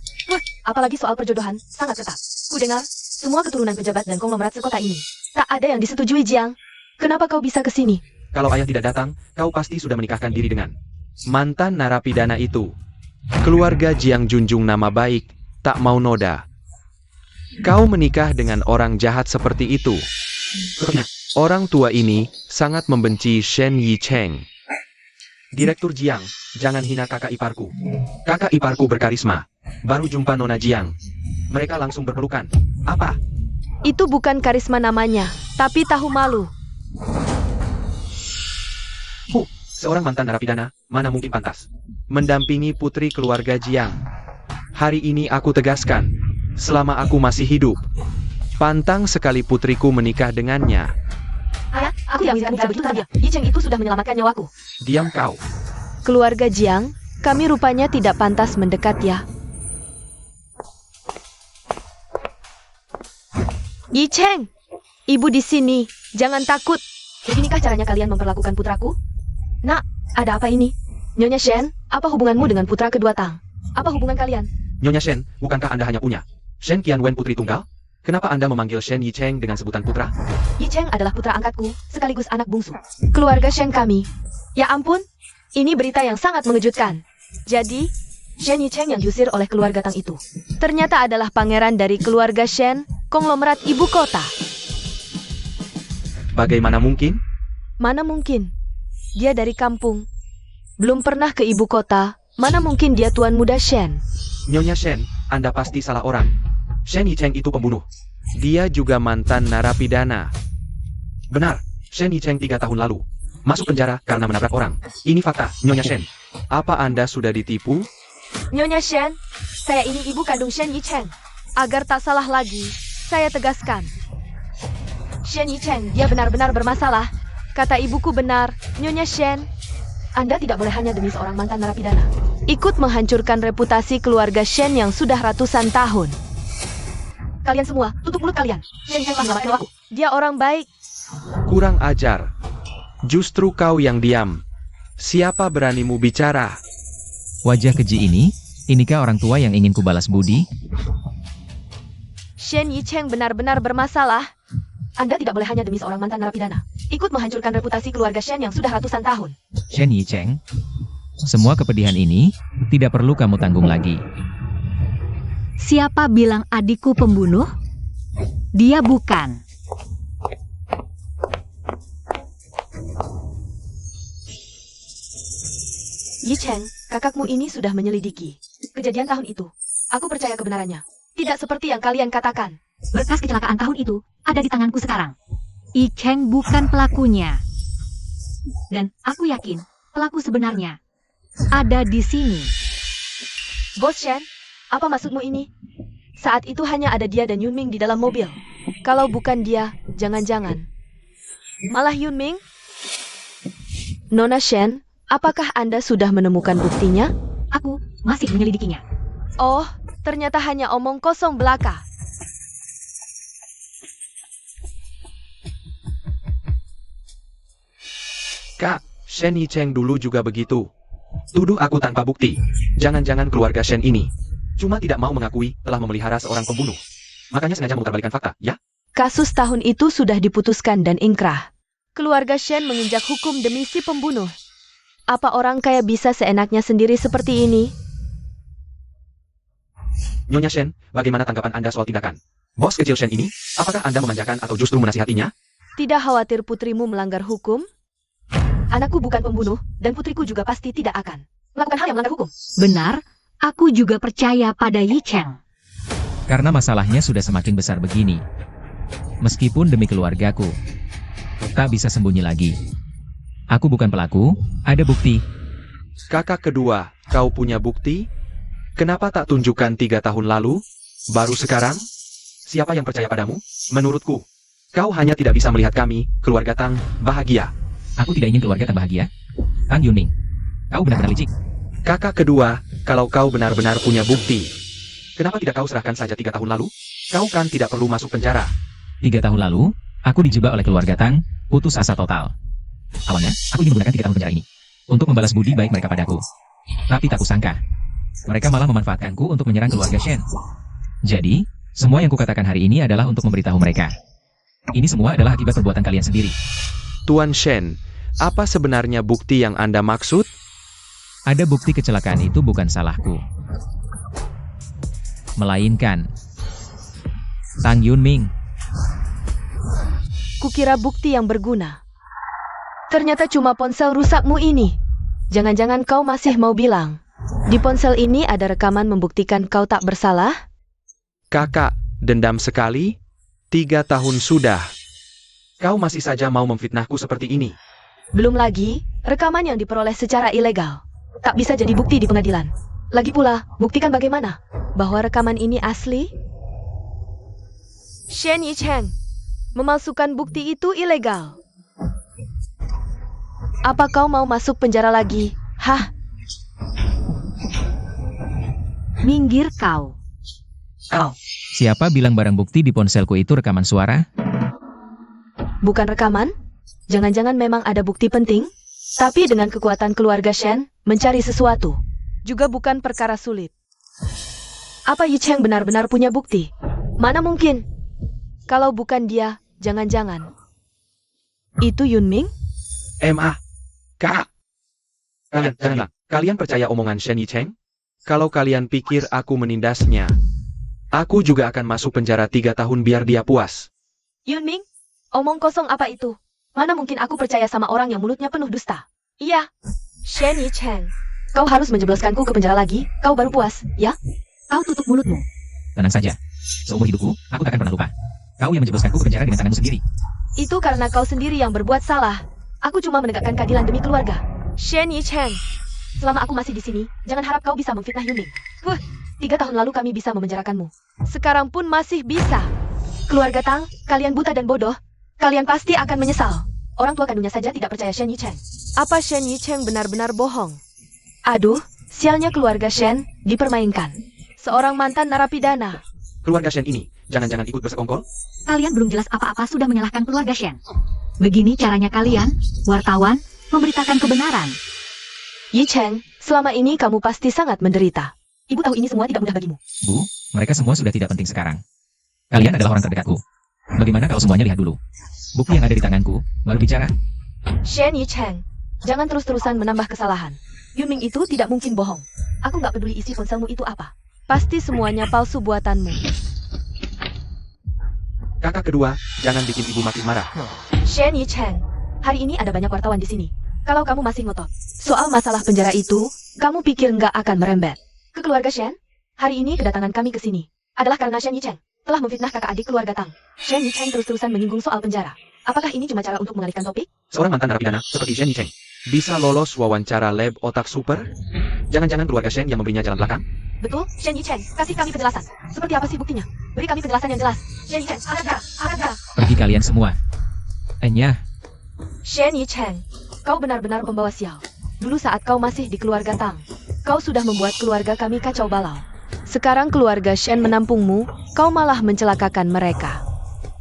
Apalagi soal perjodohan, sangat ketat. Ku dengar, semua keturunan pejabat dan konglomerat sekota ini tak ada yang disetujui Jiang. Kenapa kau bisa ke sini? Kalau ayah tidak datang, kau pasti sudah menikahkan diri dengan Mantan narapidana itu. Keluarga Jiang junjung nama baik, tak mau noda. Kau menikah dengan orang jahat seperti itu. Orang tua ini sangat membenci Shen Yicheng. Direktur Jiang, jangan hina kakak iparku. Kakak iparku berkarisma. Baru jumpa Nona Jiang. Mereka langsung berpelukan. Apa? Itu bukan karisma namanya, tapi tahu malu. Seorang mantan narapidana, mana mungkin pantas mendampingi putri keluarga Jiang. Hari ini aku tegaskan, selama aku masih hidup, pantang sekali putriku menikah dengannya. Ayah, aku yang bicara begitu tadi. Yicheng itu sudah menyelamatkan nyawaku. Diam kau. Keluarga Jiang, kami rupanya tidak pantas mendekat ya. Yicheng, ibu di sini, jangan takut. Beginikah caranya kalian memperlakukan putraku? Nak, ada apa ini? Nyonya Shen, apa hubunganmu dengan putra kedua Tang? Apa hubungan kalian? Nyonya Shen, bukankah Anda hanya punya Shen Qianwen putri tunggal? Kenapa Anda memanggil Shen Yicheng dengan sebutan putra? Yicheng adalah putra angkatku, sekaligus anak bungsu. Keluarga Shen kami. Ya ampun, ini berita yang sangat mengejutkan. Jadi, Shen Yicheng yang diusir oleh keluarga Tang itu ternyata adalah pangeran dari keluarga Shen, konglomerat ibu kota. Bagaimana mungkin? Mana mungkin? Dia dari kampung. Belum pernah ke ibu kota. Mana mungkin dia tuan muda Shen? Nyonya Shen, Anda pasti salah orang. Shen Yicheng itu pembunuh. Dia juga mantan narapidana. Benar, Shen Yicheng 3 tahun lalu masuk penjara karena menabrak orang. Ini fakta, Nyonya Shen. Apa Anda sudah ditipu? Nyonya Shen, saya ini ibu kandung Shen Yicheng. Agar tak salah lagi, saya tegaskan. Shen Yicheng, dia benar-benar bermasalah. Kata ibuku benar, Nyonya Shen. Anda tidak boleh hanya demi seorang mantan narapidana Ikut menghancurkan reputasi keluarga Shen yang sudah ratusan tahun. Kalian semua, tutup mulut kalian. Shen Yicheng menyelamatkan nyawaku. Dia orang baik. Kurang ajar. Justru kau yang diam. Siapa beranimu bicara? Wajah keji ini, inikah orang tua yang ingin kubalas budi? Shen Yicheng benar-benar bermasalah. Anda tidak boleh hanya demi seorang mantan narapidana ikut menghancurkan reputasi keluarga Shen yang sudah ratusan tahun. Shen Yicheng, semua kepedihan ini tidak perlu kamu tanggung lagi. Siapa bilang adikku pembunuh? Dia bukan. Yicheng, kakakmu ini sudah menyelidiki Kejadian tahun itu. Aku percaya kebenarannya. tidak seperti yang kalian katakan. Berkas kecelakaan tahun itu ada di tanganku sekarang. Yicheng bukan pelakunya. Dan aku yakin pelaku sebenarnya Ada di sini. Bos Shen, apa maksudmu ini? Saat itu hanya ada dia dan Yunming di dalam mobil. Kalau bukan dia, jangan-jangan malah Yunming? Nona Shen, apakah Anda sudah menemukan buktinya? Aku masih menyelidikinya. Oh, ternyata hanya omong kosong belaka. Kak, Shen Yicheng dulu juga begitu. Tuduh aku tanpa bukti. Jangan-jangan keluarga Shen ini cuma tidak mau mengakui telah memelihara seorang pembunuh. Makanya sengaja memutarbalikkan fakta, ya? Kasus tahun itu sudah diputuskan dan ingkrah. Keluarga Shen menginjak hukum demi si pembunuh. Apa orang kaya bisa seenaknya sendiri seperti ini? Nyonya Shen, bagaimana tanggapan Anda soal tindakan bos kecil Shen ini? Apakah Anda memanjakan atau justru menasihatinya? Tidak khawatir putrimu melanggar hukum? Anakku bukan pembunuh, dan putriku juga pasti tidak akan melakukan hal yang melanggar hukum. Benar, aku juga percaya pada Yicheng. Karena masalahnya sudah semakin besar begini. Meskipun demi keluargaku, tak bisa sembunyi lagi. Aku bukan pelaku, ada bukti. Kakak kedua, kau punya bukti? Kenapa tak tunjukkan 3 tahun lalu? Baru sekarang? Siapa yang percaya padamu? Menurutku, kau hanya tidak bisa melihat kami, keluarga Tang, bahagia. Aku tidak ingin keluarga Tang bahagia. Tang Yunming, kau benar-benar licik. Kakak kedua, kalau kau benar-benar punya bukti, kenapa tidak kau serahkan saja 3 tahun lalu? Kau kan tidak perlu masuk penjara. 3 tahun lalu, aku dijebak oleh keluarga Tang, putus asa total. Awalnya, aku ingin menggunakan 3 tahun penjara ini untuk membalas budi baik mereka padaku. Tapi tak kusangka, mereka malah memanfaatkanku untuk menyerang keluarga Shen. Jadi, semua yang kukatakan hari ini adalah untuk memberitahu mereka. Ini semua adalah akibat perbuatan kalian sendiri. Tuan Shen, apa sebenarnya bukti yang Anda maksud? Ada bukti kecelakaan itu bukan salahku. Melainkan Tang Yunming. Kukira bukti yang berguna. Ternyata cuma ponsel rusakmu ini. Jangan-jangan kau masih mau bilang, di ponsel ini ada rekaman membuktikan kau tak bersalah? Kakak, dendam sekali? 3 tahun sudah. Kau masih saja mau memfitnahku seperti ini. Belum lagi, rekaman yang diperoleh secara ilegal. Tak bisa jadi bukti di pengadilan. Lagi pula, buktikan bagaimana? Bahwa rekaman ini asli? Shen Yicheng, memalsukan bukti itu ilegal. Apa kau mau masuk penjara lagi? Hah? Minggir kau. Siapa bilang barang bukti di ponselku itu rekaman suara? Bukan rekaman? Jangan-jangan memang ada bukti penting? Tapi dengan kekuatan keluarga Shen, mencari sesuatu juga bukan perkara sulit. Apa Yicheng benar-benar punya bukti? Mana mungkin? Kalau bukan dia, jangan-jangan itu Yunming? Kak. Kalian percaya omongan Shen Yicheng? Kalau kalian pikir aku menindasnya, aku juga akan masuk penjara 3 tahun biar dia puas. Yunming? Omong kosong apa itu? Mana mungkin aku percaya sama orang yang mulutnya penuh dusta? Iya, Shen Yicheng. Kau harus menjebloskanku ke penjara lagi, kau baru puas, ya? Kau tutup mulutmu. Tenang saja. Seumur hidupku, aku tak akan pernah lupa. Kau yang menjebloskanku ke penjara dengan tanganmu sendiri. Itu karena kau sendiri yang berbuat salah. Aku cuma menegakkan keadilan demi keluarga. Shen Yicheng, selama aku masih di sini, jangan harap kau bisa memfitnah Yunming. 3 tahun lalu kami bisa memenjarakanmu. Sekarang pun masih bisa. Keluarga Tang, kalian buta dan bodoh. Kalian pasti akan menyesal. Orang tua kandungnya saja tidak percaya Shen Yicheng. Apa Shen Yicheng benar-benar bohong? Aduh, sialnya keluarga Shen dipermainkan. Seorang mantan narapidana. Keluarga Shen ini, jangan-jangan ikut bersekongkol? Kalian belum jelas apa-apa sudah menyalahkan keluarga Shen. Begini caranya kalian, wartawan, memberitakan kebenaran. Yicheng, selama ini kamu pasti sangat menderita. Ibu tahu ini semua tidak mudah bagimu. Bu, mereka semua sudah tidak penting sekarang. Kalian adalah orang terdekatku. Bagaimana kalau semuanya lihat dulu? Bukti yang ada di tanganku, baru bicara. Shen Yicheng, jangan terus-terusan menambah kesalahan. Yunming itu tidak mungkin bohong. Aku nggak peduli isi ponselmu itu apa. Pasti semuanya palsu buatanmu. Kakak kedua, jangan bikin ibu makin marah. Shen Yicheng, hari ini ada banyak wartawan di sini. Kalau kamu masih ngotot soal masalah penjara itu, kamu pikir nggak akan merembet ke keluarga Shen? Hari ini kedatangan kami ke sini adalah karena Shen Yicheng telah memfitnah kakak adik keluarga Tang. Shen Yicheng terus-terusan menyinggung soal penjara. Apakah ini cuma cara untuk mengalihkan topik? Seorang mantan narapidana seperti Shen Yicheng bisa lolos wawancara lab otak super? Jangan-jangan keluarga Shen yang memberinya jalan belakang? Betul, Shen Yicheng, kasih kami penjelasan. Seperti apa sih buktinya? Beri kami penjelasan yang jelas. Shen Yicheng, ada. Pergi kalian semua. Enya, Shen Yicheng, kau benar-benar pembawa sial. Dulu saat kau masih di keluarga Tang, kau sudah membuat keluarga kami kacau balau. Sekarang keluarga Shen menampungmu, kau malah mencelakakan mereka.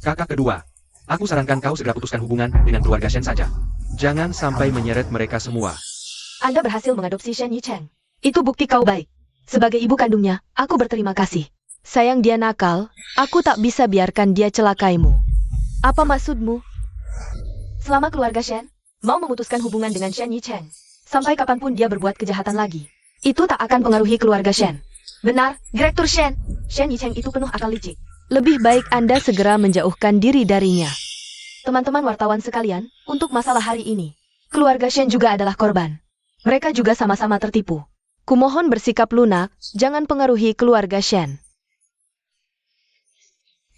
Kakak kedua, aku sarankan kau segera putuskan hubungan dengan keluarga Shen saja. Jangan sampai menyeret mereka semua. Anda berhasil mengadopsi Shen Yicheng. Itu bukti kau baik. Sebagai ibu kandungnya, aku berterima kasih. Sayang dia nakal, aku tak bisa biarkan dia celakaimu. Apa maksudmu? Selama keluarga Shen mau memutuskan hubungan dengan Shen Yicheng, sampai kapanpun dia berbuat kejahatan lagi, itu tak akan pengaruhi keluarga Shen. Benar, Direktur Shen. Shen Yicheng itu penuh akal licik. Lebih baik Anda segera menjauhkan diri darinya. Teman-teman wartawan sekalian, untuk masalah hari ini, keluarga Shen juga adalah korban. Mereka juga sama-sama tertipu. Kumohon bersikap lunak, jangan pengaruhi keluarga Shen.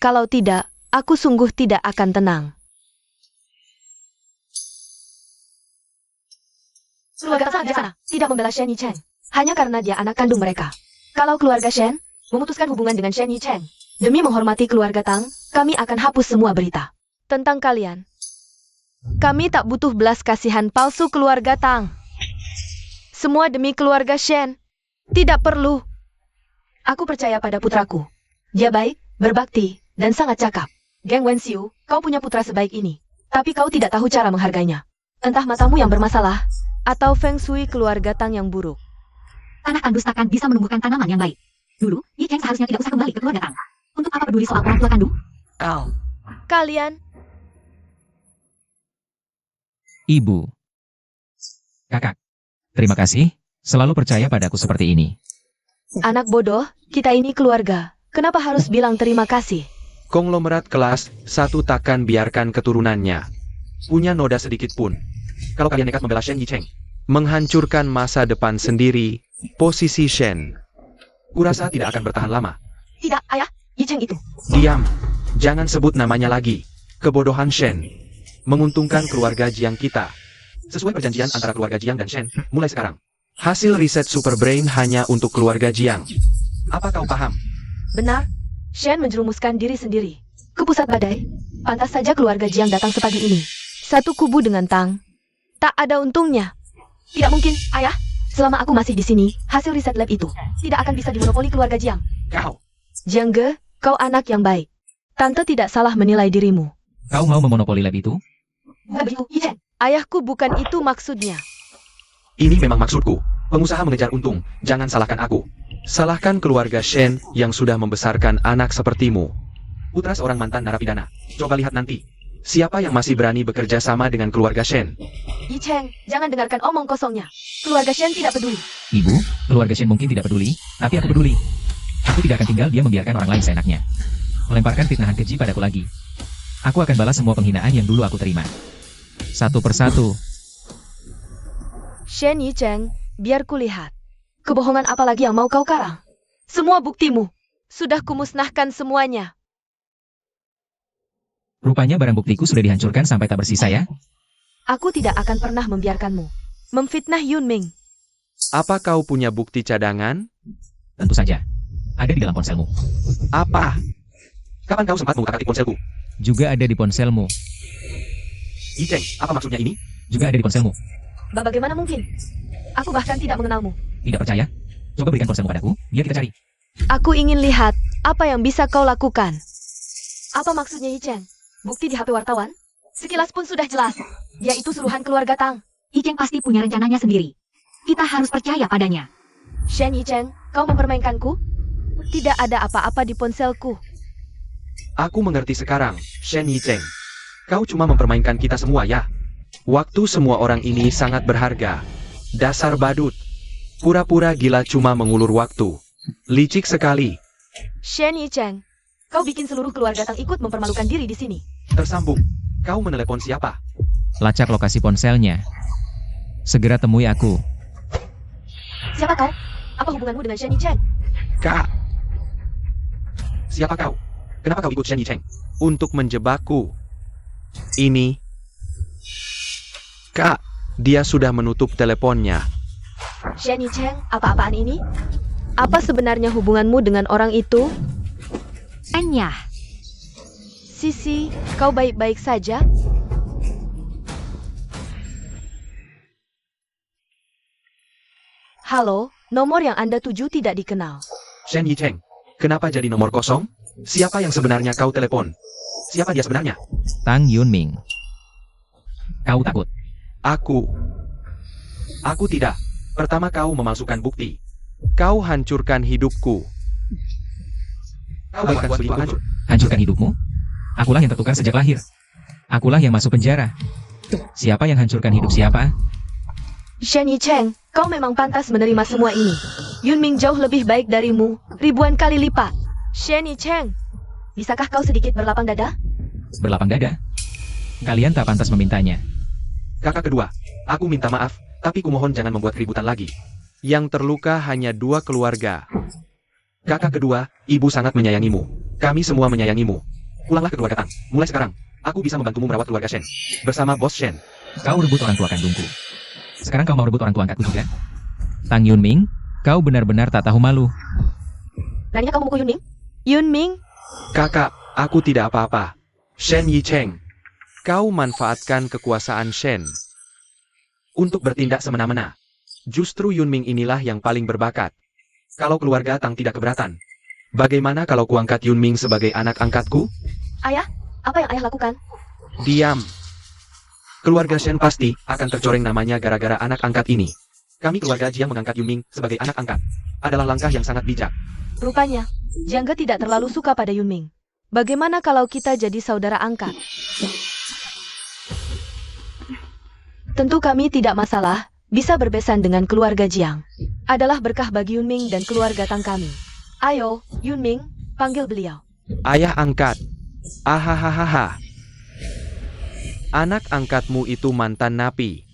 Kalau tidak, aku sungguh tidak akan tenang. Keluarga Tang di sana tidak membela Shen Yicheng, hanya karena dia anak kandung mereka. Kalau keluarga Shen memutuskan hubungan dengan Shen Yicheng, demi menghormati keluarga Tang, kami akan hapus semua berita tentang kalian. Kami tak butuh belas kasihan palsu keluarga Tang. Semua demi keluarga Shen. Tidak perlu. Aku percaya pada putraku. Dia baik, berbakti, dan sangat cakap. Geng Wenxiu, kau punya putra sebaik ini. Tapi kau tidak tahu cara menghargainya. Entah matamu yang bermasalah, atau feng shui keluarga Tang yang buruk. Tanah dustakan bisa menumbuhkan tanaman yang baik. Dulu, Yicheng seharusnya tidak usah kembali ke keluarga Tang. Untuk apa peduli soal orang tua kandung? Kalian, Ibu. Kakak. Terima kasih, Selalu percaya padaku seperti ini. Anak bodoh, kita ini keluarga. Kenapa harus bilang terima kasih? Konglomerat kelas 1 takkan biarkan keturunannya punya noda sedikit pun. Kalau kalian nekat membela Shen Yicheng, menghancurkan masa depan sendiri, posisi Shen, kurasa tidak akan bertahan lama. Tidak, ayah. Yicheng itu. Diam. Jangan sebut namanya lagi. Kebodohan Shen menguntungkan keluarga Jiang kita. Sesuai perjanjian antara keluarga Jiang dan Shen, mulai sekarang, hasil riset Super Brain hanya untuk keluarga Jiang. Apa kau paham? Benar. Shen menjerumuskan diri sendiri ke pusat badai. Pantas saja keluarga Jiang datang sepagi ini. Satu kubu dengan Tang. Tak ada untungnya. Tidak mungkin, ayah. Selama aku masih di sini, hasil riset lab itu tidak akan bisa dimonopoli keluarga Jiang. Kau. Jiang Ge, kau anak yang baik. Tante tidak salah menilai dirimu. Kau mau memonopoli lab itu? Bukan begitu, Yicheng. Ayahku bukan itu maksudnya. Ini memang maksudku. Pengusaha mengejar untung. Jangan salahkan aku. Salahkan keluarga Shen yang sudah membesarkan anak sepertimu. Putra seorang mantan narapidana. Coba lihat nanti. Siapa yang masih berani bekerja sama dengan keluarga Shen? Yicheng, jangan dengarkan omong kosongnya. Keluarga Shen tidak peduli. Ibu, keluarga Shen mungkin tidak peduli, tapi aku peduli. Aku tidak akan tinggal dia membiarkan orang lain seenaknya melemparkan fitnahan keji padaku lagi. Aku akan balas semua penghinaan yang dulu aku terima. Satu persatu. Shen Yicheng, biar kulihat. Kebohongan apa lagi yang mau kau karang? Semua buktimu. Sudah kumusnahkan semuanya. Rupanya barang buktiku sudah dihancurkan sampai tak bersisa ya? Aku tidak akan pernah membiarkanmu memfitnah Yunming. Apa kau punya bukti cadangan? Tentu saja. Ada di dalam ponselmu. Apa? Kapan kau sempat mengutak-atik ponselku? Juga ada di ponselmu. Yicheng, apa maksudnya ini? Juga ada di ponselmu. Bagaimana mungkin? Aku bahkan tidak mengenalmu. Tidak percaya? Coba berikan ponselmu padaku, biar kita cari. Aku ingin lihat apa yang bisa kau lakukan. Apa maksudnya Yicheng? Bukti di HP wartawan? Sekilas pun sudah jelas. Yaitu suruhan keluarga Tang. Yicheng pasti punya rencananya sendiri. Kita harus percaya padanya. Shen Yicheng, kau mempermainkanku? Tidak ada apa-apa di ponselku. Aku mengerti sekarang, Shen Yicheng. Kau cuma mempermainkan kita semua ya? Waktu semua orang ini sangat berharga. Dasar badut. Pura-pura gila cuma mengulur waktu. Licik sekali. Shen Yicheng, kau bikin seluruh keluarga Tang ikut mempermalukan diri di sini. Tersambung. Kau menelepon siapa? Lacak lokasi ponselnya. Segera temui aku. Siapa kau? Apa hubunganmu dengan Shen Yicheng? Kak. Siapa kau? Kenapa kau ikut Shen Yicheng? Untuk menjebakku. Ini. Kak, dia sudah menutup teleponnya. Shen Yicheng, apa-apaan ini? Apa sebenarnya hubunganmu dengan orang itu? Enya, Sisi, kau baik-baik saja? Halo, nomor yang Anda tuju tidak dikenal. Shen Yicheng, kenapa jadi nomor kosong? Siapa yang sebenarnya kau telepon? Siapa dia sebenarnya? Tang Yunming. Kau takut? Aku tidak. Pertama kau memalsukan bukti. Kau hancurkan hidupku. Kau bukan selingkuh hancur. Hancurkan hidupmu? Akulah yang tertukar sejak lahir. Akulah yang masuk penjara. Siapa yang hancurkan hidup siapa? Shen Yicheng, kau memang pantas menerima semua ini. Yunming jauh lebih baik darimu, ribuan kali lipat. Shen Yicheng, bisakah kau sedikit berlapang dada? Berlapang dada? Kalian tak pantas memintanya. Kakak kedua, aku minta maaf, tapi kumohon jangan membuat keributan lagi. Yang terluka hanya 2 keluarga. Kakak kedua, ibu sangat menyayangimu. Kami semua menyayangimu. Pulanglah ke keluarga Tang. Mulai sekarang, aku bisa membantumu merawat keluarga Shen. Bersama bos Shen. Kau rebut orang tua kandungku. Sekarang kau mau rebut orang tua angkatku juga? Tang Yunming, kau benar-benar tak tahu malu. Beraninya kau memukul Yunming? Yunming, Kakak, aku tidak apa-apa. Shen Yicheng, kau manfaatkan kekuasaan Shen untuk bertindak semena-mena. Justru Yunming inilah yang paling berbakat. Kalau keluarga Tang tidak keberatan, bagaimana kalau kuangkat Yunming sebagai anak angkatku? ayah, apa yang ayah lakukan? Diam. Keluarga Shen pasti akan tercoreng namanya gara-gara anak angkat ini. Kami keluarga Jiang mengangkat Yunming sebagai anak angkat. Adalah langkah yang sangat bijak. Rupanya, Jiang Ge tidak terlalu suka pada Yunming. Bagaimana kalau kita jadi saudara angkat? Tentu kami tidak masalah. bisa berbesan dengan keluarga Jiang. Adalah berkah bagi Yunming dan keluarga Tang kami. Ayo, Yunming, panggil beliau. Ayah angkat. Ahahaha. Anak angkatmu itu mantan napi.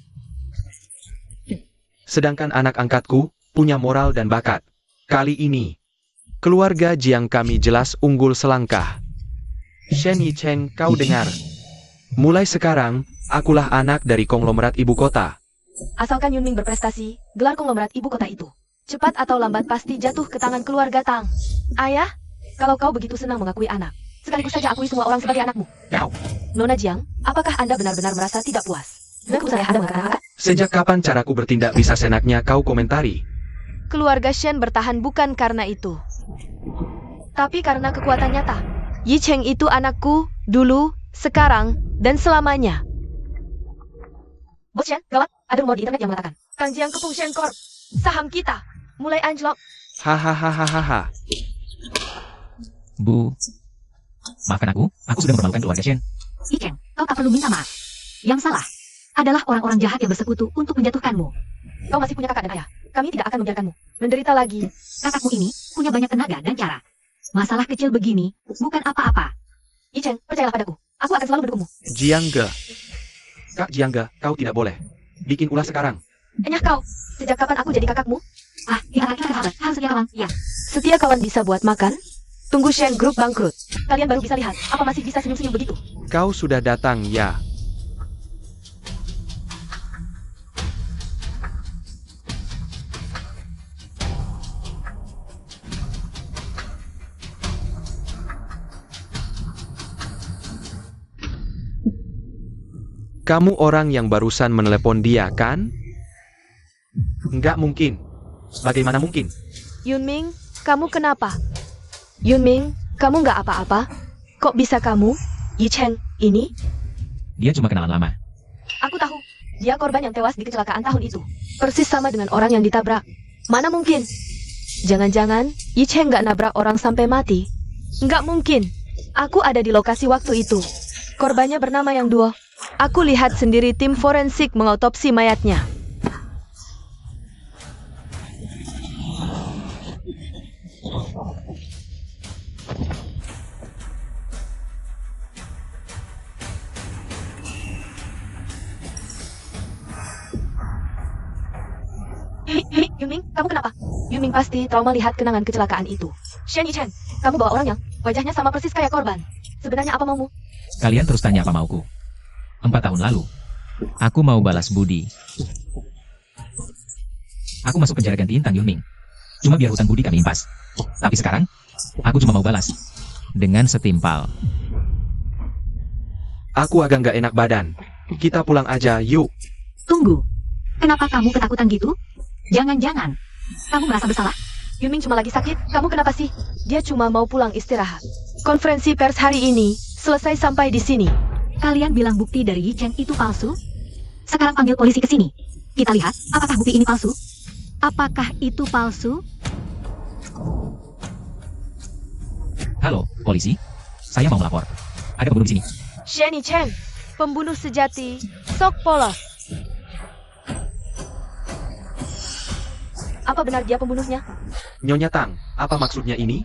Sedangkan anak angkatku punya moral dan bakat. Kali ini, keluarga Jiang kami jelas unggul selangkah. Shen Yicheng, kau dengar. Mulai sekarang, akulah anak dari konglomerat ibu kota. Asalkan Yunming berprestasi, gelar konglomerat ibu kota itu cepat atau lambat pasti jatuh ke tangan keluarga Tang. Ayah, kalau kau begitu senang mengakui anak, sekaligus saja akui semua orang sebagai anakmu. Kau. Nona Jiang, apakah Anda benar-benar merasa tidak puas? Dengarku saya Anda mengatakan apa? Sejak kapan caraku bertindak bisa senaknya kau komentari? Keluarga Shen bertahan bukan karena itu, tapi karena kekuatan nyata. Yi Cheng itu anakku, dulu, sekarang, dan selamanya. Bos Shen, gawat, ada rumor di internet yang mengatakan Kang Jiang kepung Shen Corp. Saham kita mulai anjlok. Hahaha. Bu, maafkan aku sudah mempermalukan keluarga Shen. Yicheng, kau tak perlu minta maaf. Yang salah adalah orang-orang jahat yang bersekutu untuk menjatuhkanmu. Kau masih punya kakak dan ayah. Kami tidak akan membiarkanmu menderita lagi. Kakakmu ini punya banyak tenaga dan cara. Masalah kecil begini bukan apa-apa. Yi Cheng, percayalah padaku. Aku akan selalu mendukungmu. Jiangge. Kak Jiangge, kau tidak boleh. Bikin ulah sekarang. Enyah kau, sejak kapan aku jadi kakakmu? Kita sahabat, harus setia kawan. Ya, Setia kawan bisa buat makan? Tunggu Shen Group bangkrut. Kalian baru bisa lihat, apa masih bisa senyum-senyum begitu? Kau sudah datang, ya. Kamu orang yang barusan menelepon dia, kan? Enggak mungkin. Bagaimana mungkin? Yunming, kamu kenapa? Yunming, kamu nggak apa-apa? Kok bisa kamu? Yi Cheng, ini? Dia cuma kenalan lama. Aku tahu. Dia korban yang tewas di kecelakaan tahun itu. Persis sama dengan orang yang ditabrak. Mana mungkin? Jangan-jangan Yi Cheng nggak nabrak orang sampai mati? Nggak mungkin. Aku ada di lokasi waktu itu. Korbannya bernama Yang Duo. Aku lihat sendiri tim forensik mengotopsi mayatnya. Hei, Yunming, kamu kenapa? Yunming pasti trauma lihat kenangan kecelakaan itu. Shen Yicheng, kamu bawa orang yang wajahnya sama persis kayak korban. Sebenarnya apa maumu? Kalian terus tanya apa mauku. 4 tahun lalu, aku mau balas budi. Aku masuk penjara gantiin Tang Yunming. Cuma biar hutang budi kami impas. Tapi sekarang, aku cuma mau balas. Dengan setimpal. Aku agak nggak enak badan. Kita pulang aja, yuk. tunggu. Kenapa kamu ketakutan gitu? Jangan-jangan kamu merasa bersalah? Yunming cuma lagi sakit, kamu kenapa sih? Dia cuma mau pulang istirahat. Konferensi pers hari ini selesai sampai di sini. Kalian bilang bukti dari Yicheng itu palsu? Sekarang panggil polisi ke sini. Kita lihat apakah bukti ini palsu. Apakah itu palsu? Halo, polisi. Saya mau melapor. Ada pembunuh di sini. Shen Yicheng, pembunuh sejati, sok polos. Apa benar dia pembunuhnya? Nyonya Tang, apa maksudnya ini?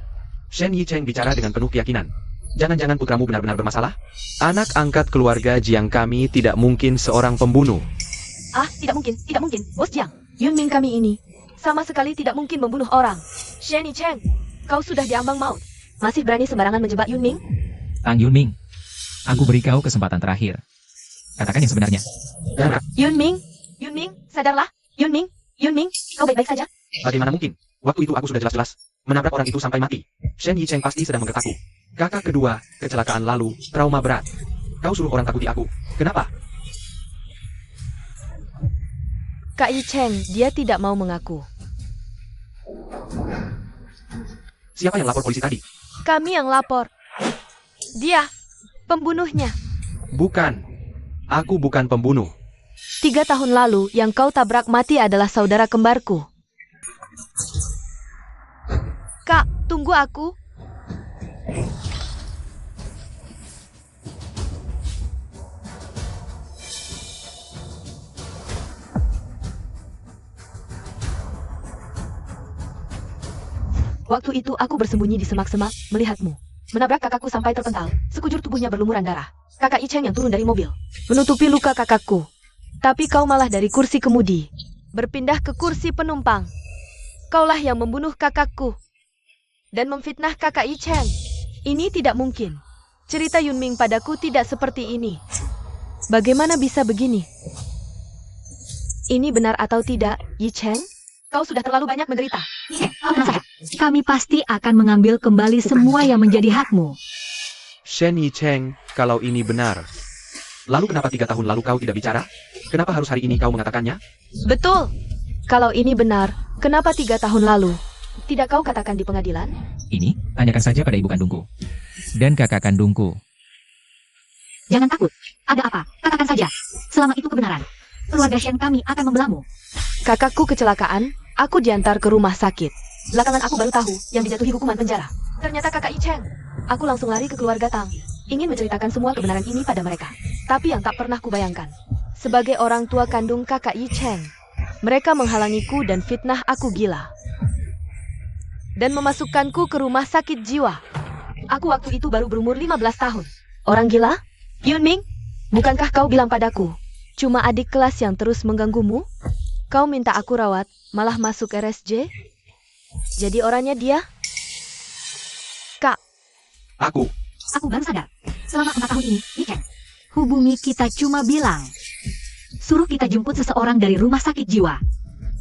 Shen Yicheng bicara dengan penuh keyakinan. Jangan-jangan putramu benar-benar bermasalah? Anak angkat keluarga Jiang kami tidak mungkin seorang pembunuh. Ah, tidak mungkin, Bos Jiang. Yunming kami ini sama sekali tidak mungkin membunuh orang. Shen Yicheng, kau sudah diambang maut. Masih berani sembarangan menjebak Yunming? Tang Yunming, aku beri kau kesempatan terakhir. Katakan yang sebenarnya. Yunming, sadarlah. Yunming, kau baik-baik saja? Bagaimana mungkin? Waktu itu aku sudah jelas-jelas menabrak orang itu sampai mati. Shen Yicheng pasti sedang menggertakku. Kakak kedua, kecelakaan lalu, trauma berat. Kau suruh orang takuti aku. Kenapa? Kak Yicheng, dia tidak mau mengaku. Siapa yang lapor polisi tadi? Kami yang lapor. Dia, pembunuhnya. Bukan. Aku bukan pembunuh. 3 tahun lalu, yang kau tabrak mati adalah saudara kembarku. Kak, tunggu aku. Waktu itu aku bersembunyi di semak-semak, melihatmu menabrak kakakku sampai terpental. Sekujur tubuhnya berlumuran darah. Kakak I Cheng yang turun dari mobil menutupi luka kakakku. Tapi kau malah dari kursi kemudi berpindah ke kursi penumpang. Kaulah yang membunuh kakakku dan memfitnah kakak I Cheng. Ini tidak mungkin. Cerita Yunming padaku tidak seperti ini. Bagaimana bisa begini? Ini benar atau tidak, Yi Cheng? Kau sudah terlalu banyak menderita. Kau tenang saja. Kami pasti akan mengambil kembali semua yang menjadi hakmu. Shen Yi Cheng, kalau ini benar. Lalu kenapa 3 tahun lalu kau tidak bicara? Kenapa harus hari ini kau mengatakannya? Betul. Kalau ini benar, kenapa 3 tahun lalu tidak kau katakan di pengadilan? Ini, tanyakan saja pada ibu kandungku. Dan kakak kandungku. Jangan takut. Ada apa? Katakan saja. Selama itu kebenaran. Keluarga Shen kami akan membelamu. Kakakku kecelakaan, aku diantar ke rumah sakit. Belakangan aku baru tahu yang dijatuhi hukuman penjara. Ternyata kakak I Cheng. Aku langsung lari ke keluarga Tang. Ingin menceritakan semua kebenaran ini pada mereka. Tapi yang tak pernah kubayangkan. Sebagai orang tua kandung kakak I Cheng, mereka menghalangiku dan fitnah aku gila. Dan memasukkanku ke rumah sakit jiwa. Aku waktu itu baru berumur 15 tahun. Orang gila? Yunming, bukankah kau bilang padaku, cuma adik kelas yang terus mengganggumu? Kau minta aku rawat, malah masuk RSJ? Jadi orangnya dia? Kak. Aku baru sadar. Selama 4 tahun ini, Yi Cheng, hubungi kita cuma bilang, suruh kita jemput seseorang dari rumah sakit jiwa.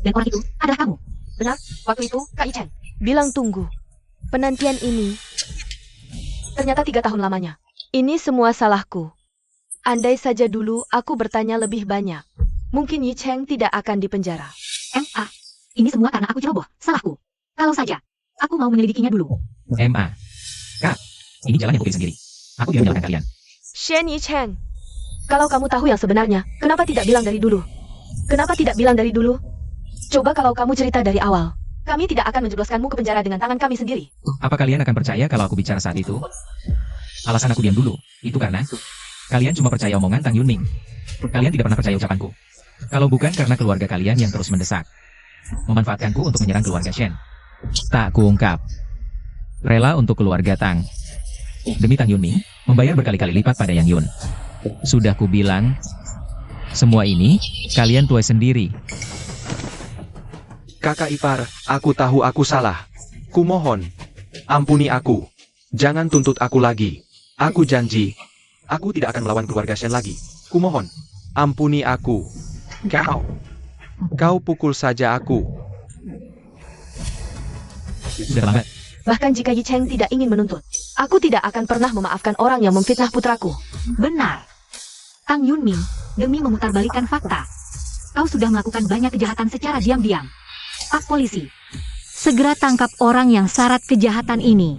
Dan orang itu adalah kamu. Benar, waktu itu Kak I Cheng bilang tunggu. Penantian ini ternyata 3 tahun lamanya. Ini semua salahku. Andai saja dulu aku bertanya lebih banyak, mungkin Yi Cheng tidak akan dipenjara. MA, ini semua karena aku ceroboh. Salahku. Kalau saja, aku mau menyelidikinya dulu. MA. Kak, ini jalan yang kupilih sendiri. Aku tidak menyalahkan kalian. Shen Yi Cheng, kalau kamu tahu yang sebenarnya, kenapa tidak bilang dari dulu? Kenapa tidak bilang dari dulu? Coba kalau kamu cerita dari awal. Kami tidak akan menjebloskanmu ke penjara dengan tangan kami sendiri. Apa kalian akan percaya kalau aku bicara saat itu? Alasan aku diam dulu, itu karena kalian cuma percaya omongan Tang Yunming. Kalian tidak pernah percaya ucapanku. Kalau bukan karena keluarga kalian yang terus mendesak, memanfaatkanku untuk menyerang keluarga Shen. Tak kuungkap. Rela untuk keluarga Tang. Demi Tang Yunming, membayar berkali-kali lipat pada Yang Yun. Sudah kubilang, semua ini kalian tuai sendiri. Kakak ipar, aku tahu aku salah. Kumohon, ampuni aku. Jangan tuntut aku lagi. Aku janji, aku tidak akan melawan keluarga Shen lagi. Kumohon, ampuni aku. Kau pukul saja aku. Sudah terlambat. Bahkan jika Yi Cheng tidak ingin menuntut, aku tidak akan pernah memaafkan orang yang memfitnah putraku. Benar. Tang Yunming, demi memutarbalikkan fakta, kau sudah melakukan banyak kejahatan secara diam-diam. Pak polisi, segera tangkap orang yang syarat kejahatan ini.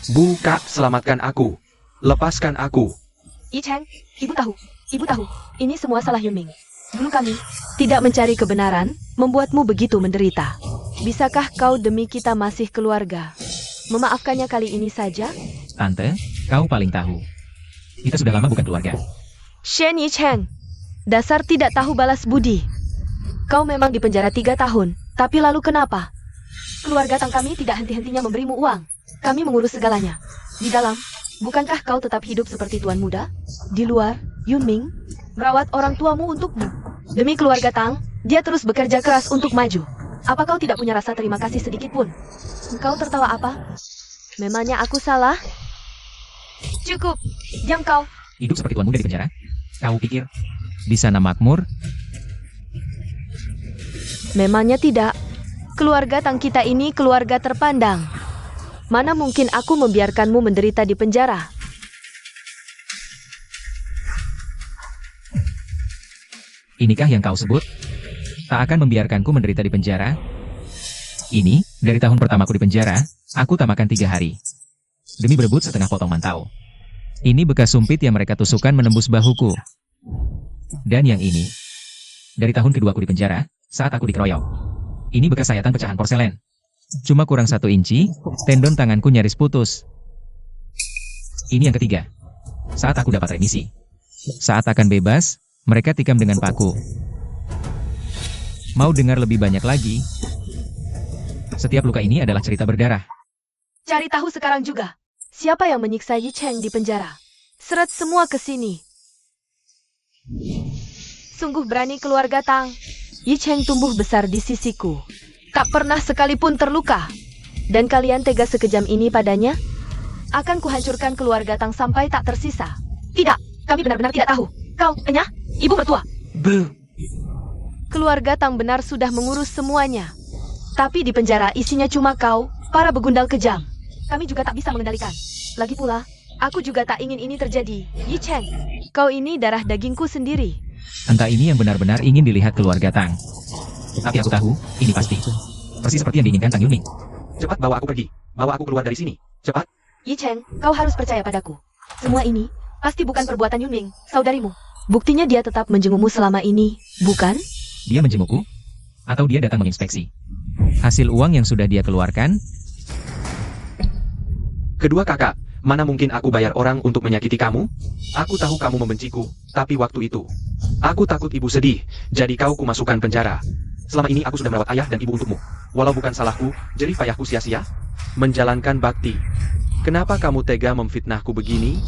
Buka, selamatkan aku. Lepaskan aku. Yi Cheng, ibu tahu, ini semua salah Yunming. Dulu kami tidak mencari kebenaran, membuatmu begitu menderita. Bisakah kau demi kita masih keluarga memaafkannya kali ini saja? Tante, kau paling tahu. Kita sudah lama bukan keluarga. Shen Yi Cheng, dasar tidak tahu balas budi. Kau memang dipenjara 3 tahun, tapi lalu kenapa? Keluarga Tang kami tidak henti-hentinya memberimu uang. Kami mengurus segalanya. Di dalam, bukankah kau tetap hidup seperti tuan muda? Di luar, Yunming merawat orang tuamu untukmu. Demi keluarga Tang, dia terus bekerja keras untuk maju. Apa kau tidak punya rasa terima kasih sedikit pun? Kau tertawa apa? Memangnya aku salah? Cukup, diam kau. Hidup seperti tuan muda di penjara? Kau pikir di sana makmur? Memangnya tidak. Keluarga Tang kita ini keluarga terpandang. Mana mungkin aku membiarkanmu menderita di penjara? Inikah yang kau sebut? Tak akan membiarkanku menderita di penjara? Ini, dari tahun pertamaku di penjara, aku tak makan 3 hari. Demi berebut setengah potong mantau. Ini bekas sumpit yang mereka tusukkan menembus bahuku. Dan yang ini, dari tahun keduaku di penjara, saat aku dikeroyok. Ini bekas sayatan pecahan porselen. Cuma kurang 1 inci, tendon tanganku nyaris putus. Ini yang ketiga. Saat aku dapat remisi. Saat akan bebas, mereka tikam dengan paku. Mau dengar lebih banyak lagi? Setiap luka ini adalah cerita berdarah. Cari tahu sekarang juga. Siapa yang menyiksa Yi Cheng di penjara? Seret semua ke sini. Sungguh berani keluarga Tang. Yi Cheng tumbuh besar di sisiku. Tak pernah sekalipun terluka. Dan kalian tega sekejam ini padanya? Akan kuhancurkan keluarga Tang sampai tak tersisa. Tidak, kami benar-benar tidak tahu. Kau, Enya, ibu mertua. Keluarga Tang benar sudah mengurus semuanya. Tapi di penjara isinya cuma kau, para begundal kejam. Kami juga tak bisa mengendalikan. Lagi pula, aku juga tak ingin ini terjadi. Yi Cheng, kau ini darah dagingku sendiri. Entah ini yang benar-benar ingin dilihat keluarga Tang. Tapi aku tahu, ini pasti. Persis seperti yang diinginkan Tang Yunming. Cepat bawa aku pergi. Bawa aku keluar dari sini. Cepat. Yi Cheng, kau harus percaya padaku. Semua ini pasti bukan perbuatan Yunming, saudarimu. Buktinya dia tetap menjengukmu selama ini, bukan? Dia menjengukku? Atau dia datang menginspeksi? Hasil uang yang sudah dia keluarkan? Kedua kakak, mana mungkin aku bayar orang untuk menyakiti kamu? Aku tahu kamu membenciku, tapi waktu itu aku takut ibu sedih, jadi kau kumasukkan penjara. Selama ini aku sudah merawat ayah dan ibu untukmu. Walau bukan salahku, jerih payahku sia-sia. Menjalankan bakti. Kenapa kamu tega memfitnahku begini?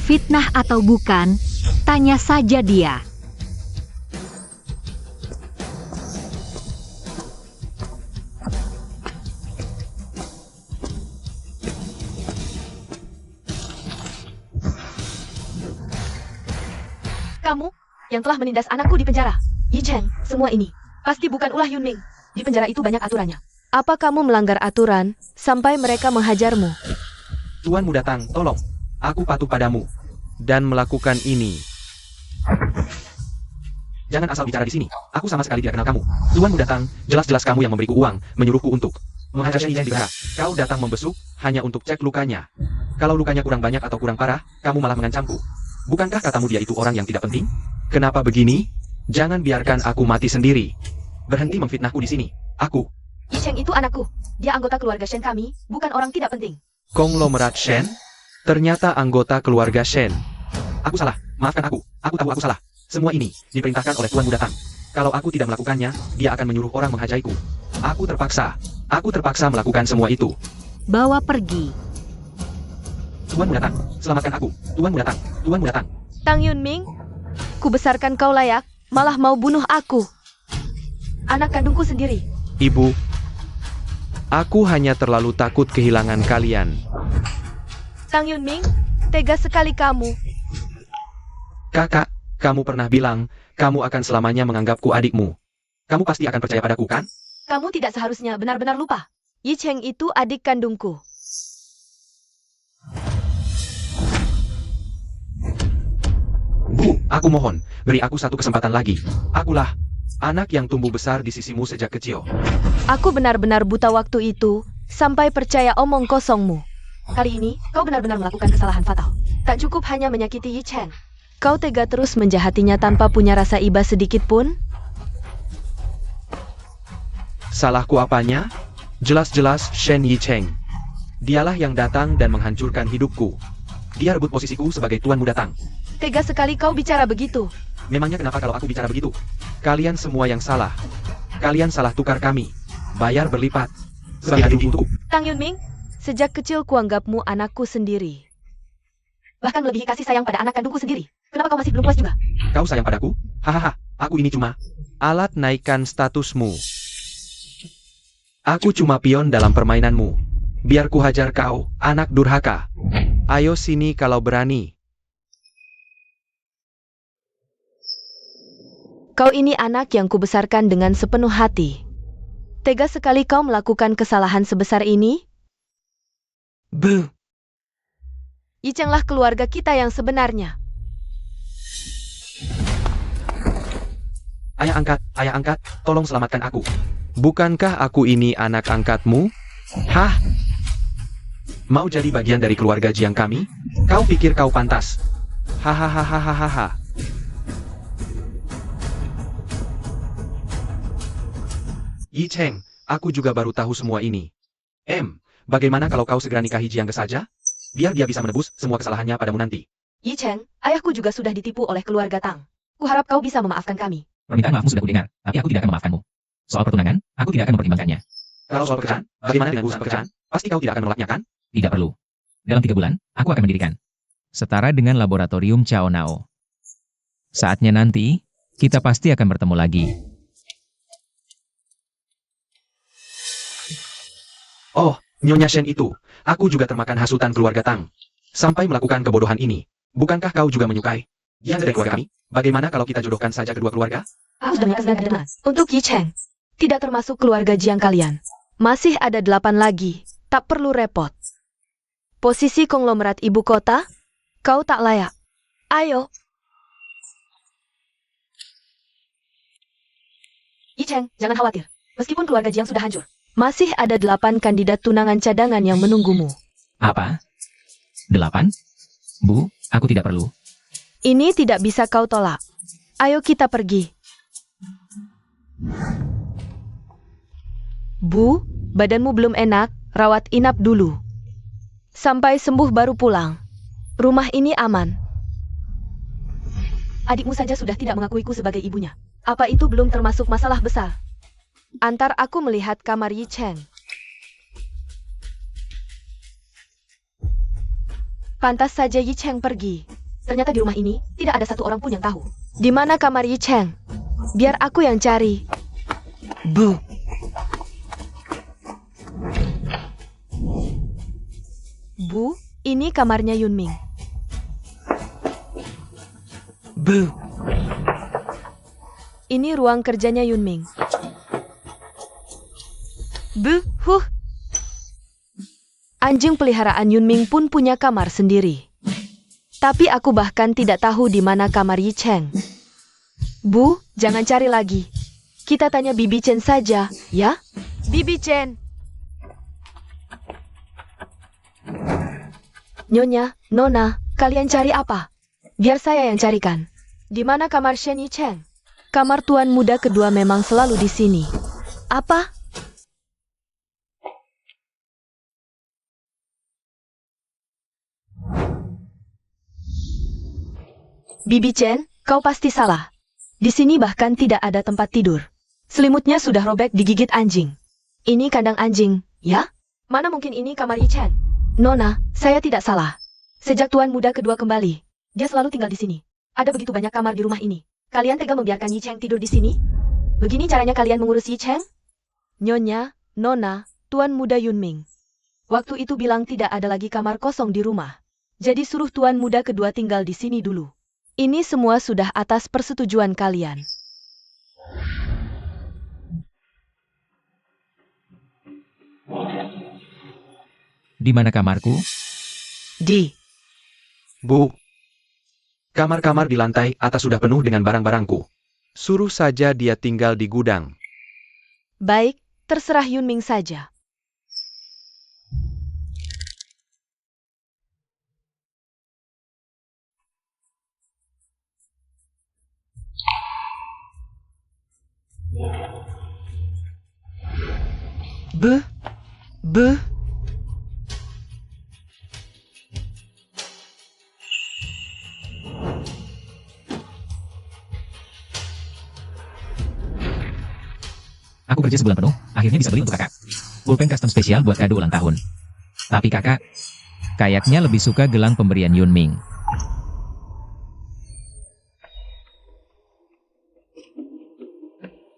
Fitnah atau bukan, tanya saja dia. Kamu yang telah menindas anakku di penjara. Yi Cheng, semua ini pasti bukan ulah Yunming. Di penjara itu banyak aturannya. Apa kamu melanggar aturan sampai mereka menghajarmu? Tuan Muda Tang, tolong. Aku patuh padamu. Dan melakukan ini. Jangan asal bicara di sini. Aku sama sekali tidak kenal kamu. Tuan Muda Tang, jelas-jelas kamu yang memberiku uang, menyuruhku untuk menghajar Shen Yi Cheng di penjara. Kau datang membesuk hanya untuk cek lukanya. Kalau lukanya kurang banyak atau kurang parah, kamu malah mengancamku. Bukankah katamu dia itu orang yang tidak penting? Kenapa begini? Jangan biarkan aku mati sendiri. Berhenti memfitnahku di sini. Aku. Yi Cheng itu anakku. Dia anggota keluarga Shen kami, bukan orang tidak penting. Konglomerat Shen? Ternyata anggota keluarga Shen. Aku salah. Maafkan aku. Aku tahu aku salah. Semua ini diperintahkan oleh Tuan Muda Tang. Kalau aku tidak melakukannya, dia akan menyuruh orang menghajaiku. Aku terpaksa. Aku terpaksa melakukan semua itu. Bawa pergi. Tuan Muda Tang, selamatkan aku. Tuan Muda Tang. Tuan Muda Tang. Tang Yunming, ku besarkan kau layak, malah mau bunuh aku. Anak kandungku sendiri. Ibu, aku hanya terlalu takut kehilangan kalian. Tang Yunming, tega sekali kamu. Kakak, kamu pernah bilang, kamu akan selamanya menganggapku adikmu. Kamu pasti akan percaya padaku, kan? Kamu tidak seharusnya benar-benar lupa. Yi Cheng itu adik kandungku. Bu, aku mohon, beri aku satu kesempatan lagi. Akulah anak yang tumbuh besar di sisimu sejak kecil. Aku benar-benar buta waktu itu, sampai percaya omong kosongmu. Kali ini, kau benar-benar melakukan kesalahan fatal. Tak cukup hanya menyakiti Yi Cheng. Kau tega terus menjahatinya tanpa punya rasa iba sedikit pun? Salahku apanya? Jelas-jelas Shen Yi Cheng. Dialah yang datang dan menghancurkan hidupku. Dia rebut posisiku sebagai Tuan Muda Tang. Tega sekali kau bicara begitu. Memangnya kenapa kalau aku bicara begitu? Kalian semua yang salah. Kalian salah tukar kami. Bayar berlipat. Sebagai adikku untukku. Tang Yunming, sejak kecil kuanggapmu anakku sendiri. Bahkan melebihi kasih sayang pada anak kandungku sendiri. Kenapa kau masih belum puas juga? Kau sayang padaku? Hahaha, aku ini cuma alat naikkan statusmu. Aku cuma pion dalam permainanmu. Biar ku hajar kau, anak durhaka. Ayo sini kalau berani. Kau ini anak yang kubesarkan dengan sepenuh hati. Tega sekali kau melakukan kesalahan sebesar ini? Beuh. Yi Chenglah keluarga kita yang sebenarnya. Ayah angkat, tolong selamatkan aku. Bukankah aku ini anak angkatmu? Hah? Mau jadi bagian dari keluarga Jiang kami? Kau pikir kau pantas? Hahaha. Yi Cheng, aku juga baru tahu semua ini. Bagaimana kalau kau segera nikahi Jiang Ge saja? Biar dia bisa menebus semua kesalahannya padamu nanti. Yi Cheng, ayahku juga sudah ditipu oleh keluarga Tang. Kuharap kau bisa memaafkan kami. Permintaan maafmu sudah kudengar, tapi aku tidak akan memaafkanmu. Soal pertunangan, aku tidak akan mempertimbangkannya. Kalau soal pekerjaan, bagaimana dengan urusan pekerjaan? Pasti kau tidak akan menolaknya kan? Tidak perlu. Dalam 3 bulan, aku akan mendirikan. Setara dengan laboratorium Cao Nao. Saatnya nanti, kita pasti akan bertemu lagi. Oh, Nyonya Shen itu. Aku juga termakan hasutan keluarga Tang. Sampai melakukan kebodohan ini. Bukankah kau juga menyukai dia dari keluarga kami? Bagaimana kalau kita jodohkan saja kedua keluarga? Aku sudah menyatakan Untuk Yi Cheng, tidak termasuk keluarga Jiang kalian. Masih ada 8 lagi, tak perlu repot. Posisi konglomerat ibu kota, kau tak layak. Ayo. Yi Cheng, jangan khawatir. Meskipun keluarga Jiang sudah hancur. Masih ada 8 kandidat tunangan cadangan yang menunggumu. Apa? 8? Bu, aku tidak perlu. Ini tidak bisa kau tolak. Ayo kita pergi. Bu, badanmu belum enak, rawat inap dulu. Sampai sembuh baru pulang. Rumah ini aman. Adikmu saja sudah tidak mengakuiku sebagai ibunya. Apa itu belum termasuk masalah besar? Antar aku melihat kamar Yi Cheng. Pantas saja Yi Cheng pergi. Ternyata di rumah ini, tidak ada satu orang pun yang tahu. Di mana kamar Yi Cheng? Biar aku yang cari. Bu. Bu, ini kamarnya Yunming. Bu. Ini ruang kerjanya Yunming. Bu, Anjing peliharaan Yunming pun punya kamar sendiri. Tapi aku bahkan tidak tahu di mana kamar Yi Cheng. Bu, jangan cari lagi. Kita tanya Bibi Chen saja, ya? Bibi Chen. Nyonya, Nona, kalian cari apa? Biar saya yang carikan. Di mana kamar Shen Yi Cheng? Kamar tuan muda kedua memang selalu di sini. Apa? Bibi Chen, kau pasti salah. Di sini bahkan tidak ada tempat tidur. Selimutnya sudah robek digigit anjing. Ini kandang anjing, ya? Mana mungkin ini kamar Yi Chen? Nona, saya tidak salah. Sejak tuan muda kedua kembali, dia selalu tinggal di sini. Ada begitu banyak kamar di rumah ini. Kalian tega membiarkan Yi Cheng tidur di sini? Begini caranya kalian mengurus Yi Cheng? Nyonya, Nona, tuan muda Yunming. Waktu itu bilang tidak ada lagi kamar kosong di rumah. Jadi suruh tuan muda kedua tinggal di sini dulu. Ini semua sudah atas persetujuan kalian. Di mana kamarku? Bu. Kamar-kamar di lantai atas sudah penuh dengan barang-barangku. Suruh saja dia tinggal di gudang. Baik, terserah Yunming saja. Bu. Aku kerja sebulan penuh, akhirnya bisa beli untuk kakak. Pulpen custom spesial buat kado ulang tahun. Tapi kakak, kayaknya lebih suka gelang pemberian Yunming.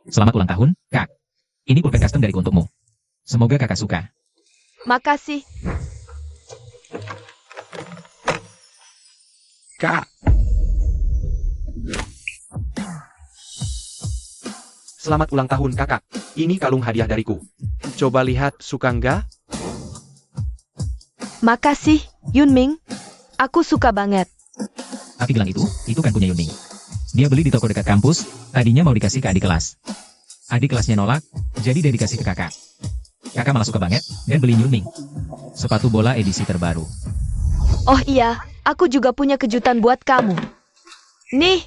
Selamat ulang tahun, Kak. Ini pulpen custom dariku untukmu. Semoga kakak suka. Makasih. Kak. Selamat ulang tahun kakak. Ini kalung hadiah dariku. Coba lihat, suka nggak? Makasih, Yunming. Aku suka banget. Tapi gelang itu kan punya Yunming. Dia beli di toko dekat kampus, tadinya mau dikasih ke adik kelas. Adik kelasnya nolak, jadi dia dikasih ke kakak. Kakak malah suka banget, dan beli Yunming. Sepatu bola edisi terbaru. Oh iya, aku juga punya kejutan buat kamu. Nih.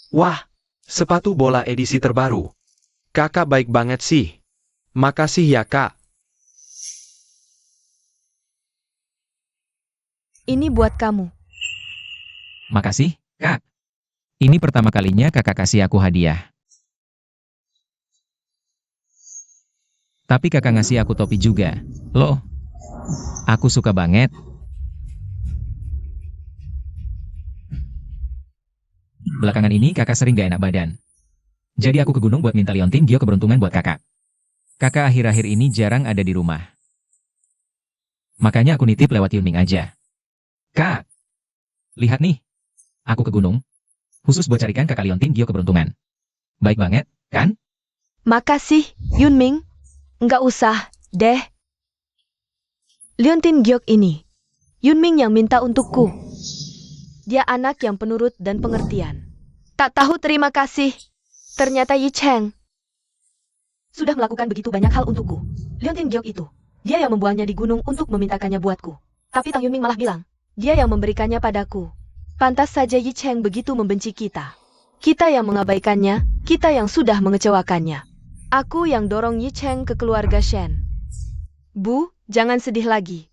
Wah, sepatu bola edisi terbaru. Kakak baik banget sih. Makasih ya kak. Ini buat kamu. Makasih, Kak. Ini pertama kalinya kakak kasih aku hadiah. Tapi kakak ngasih aku topi juga. Loh, aku suka banget. Belakangan ini kakak sering gak enak badan. Jadi aku ke gunung buat minta liontin Gio keberuntungan buat kakak. Kakak akhir-akhir ini jarang ada di rumah. Makanya aku nitip lewat Yunming aja. Kak, lihat nih. Aku ke gunung. Khusus buat carikan kakak liontin Gio keberuntungan. Baik banget, kan? Makasih, Yunming. Nggak usah, deh. Liontin Giok ini. Yunming yang minta untukku. Dia anak yang penurut dan pengertian. Tak tahu terima kasih. Ternyata Yi Cheng sudah melakukan begitu banyak hal untukku. Liontin Giok itu. Dia yang membuangnya di gunung untuk memintakannya buatku. Tapi Tang Yunming malah bilang, dia yang memberikannya padaku. Pantas saja Yi Cheng begitu membenci kita. Kita yang mengabaikannya, kita yang sudah mengecewakannya. Aku yang dorong Yi Cheng ke keluarga Shen. Bu, jangan sedih lagi.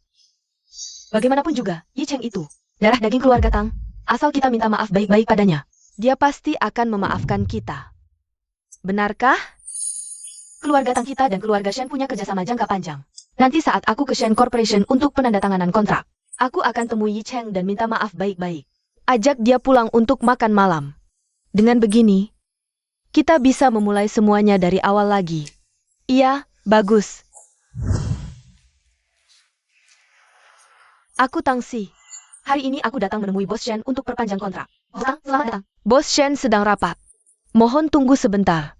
Bagaimanapun juga, Yi Cheng itu darah daging keluarga Tang. Asal kita minta maaf baik-baik padanya, dia pasti akan memaafkan kita. Benarkah? Keluarga Tang kita dan keluarga Shen punya kerjasama jangka panjang. Nanti saat aku ke Shen Corporation untuk penandatanganan kontrak, aku akan temui Yi Cheng dan minta maaf baik-baik. Ajak dia pulang untuk makan malam. Dengan begini, kita bisa memulai semuanya dari awal lagi. Iya, bagus. Aku Tang Si. Hari ini aku datang menemui Bos Shen untuk perpanjang kontrak. Bos Tang, selamat datang. Bos Shen sedang rapat. Mohon tunggu sebentar.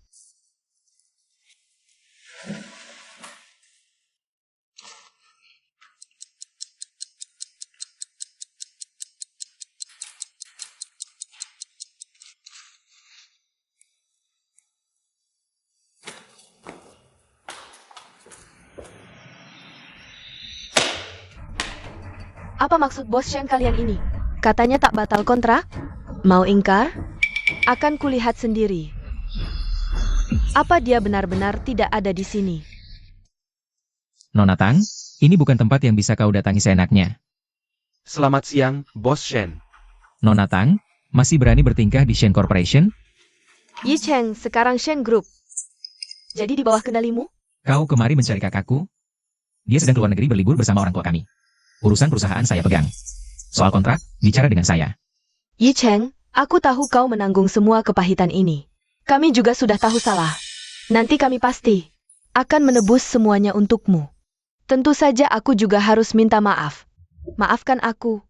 Apa maksud Bos Shen kalian ini? Katanya tak batal kontrak? Mau ingkar? Akan kulihat sendiri. Apa dia benar-benar tidak ada di sini? Nona Tang, ini bukan tempat yang bisa kau datangi seenaknya. Selamat siang, Bos Shen. Nona Tang, masih berani bertingkah di Shen Corporation? Yi Cheng sekarang Shen Group. Jadi di bawah kendalimu? Kau kemari mencari kakakku? Dia sedang keluar negeri berlibur bersama orang tua kami. Urusan perusahaan saya pegang. Soal kontrak, bicara dengan saya. Yi Cheng, aku tahu kau menanggung semua kepahitan ini. Kami juga sudah tahu salah. Nanti kami pasti akan menebus semuanya untukmu. Tentu saja aku juga harus minta maaf. Maafkan aku.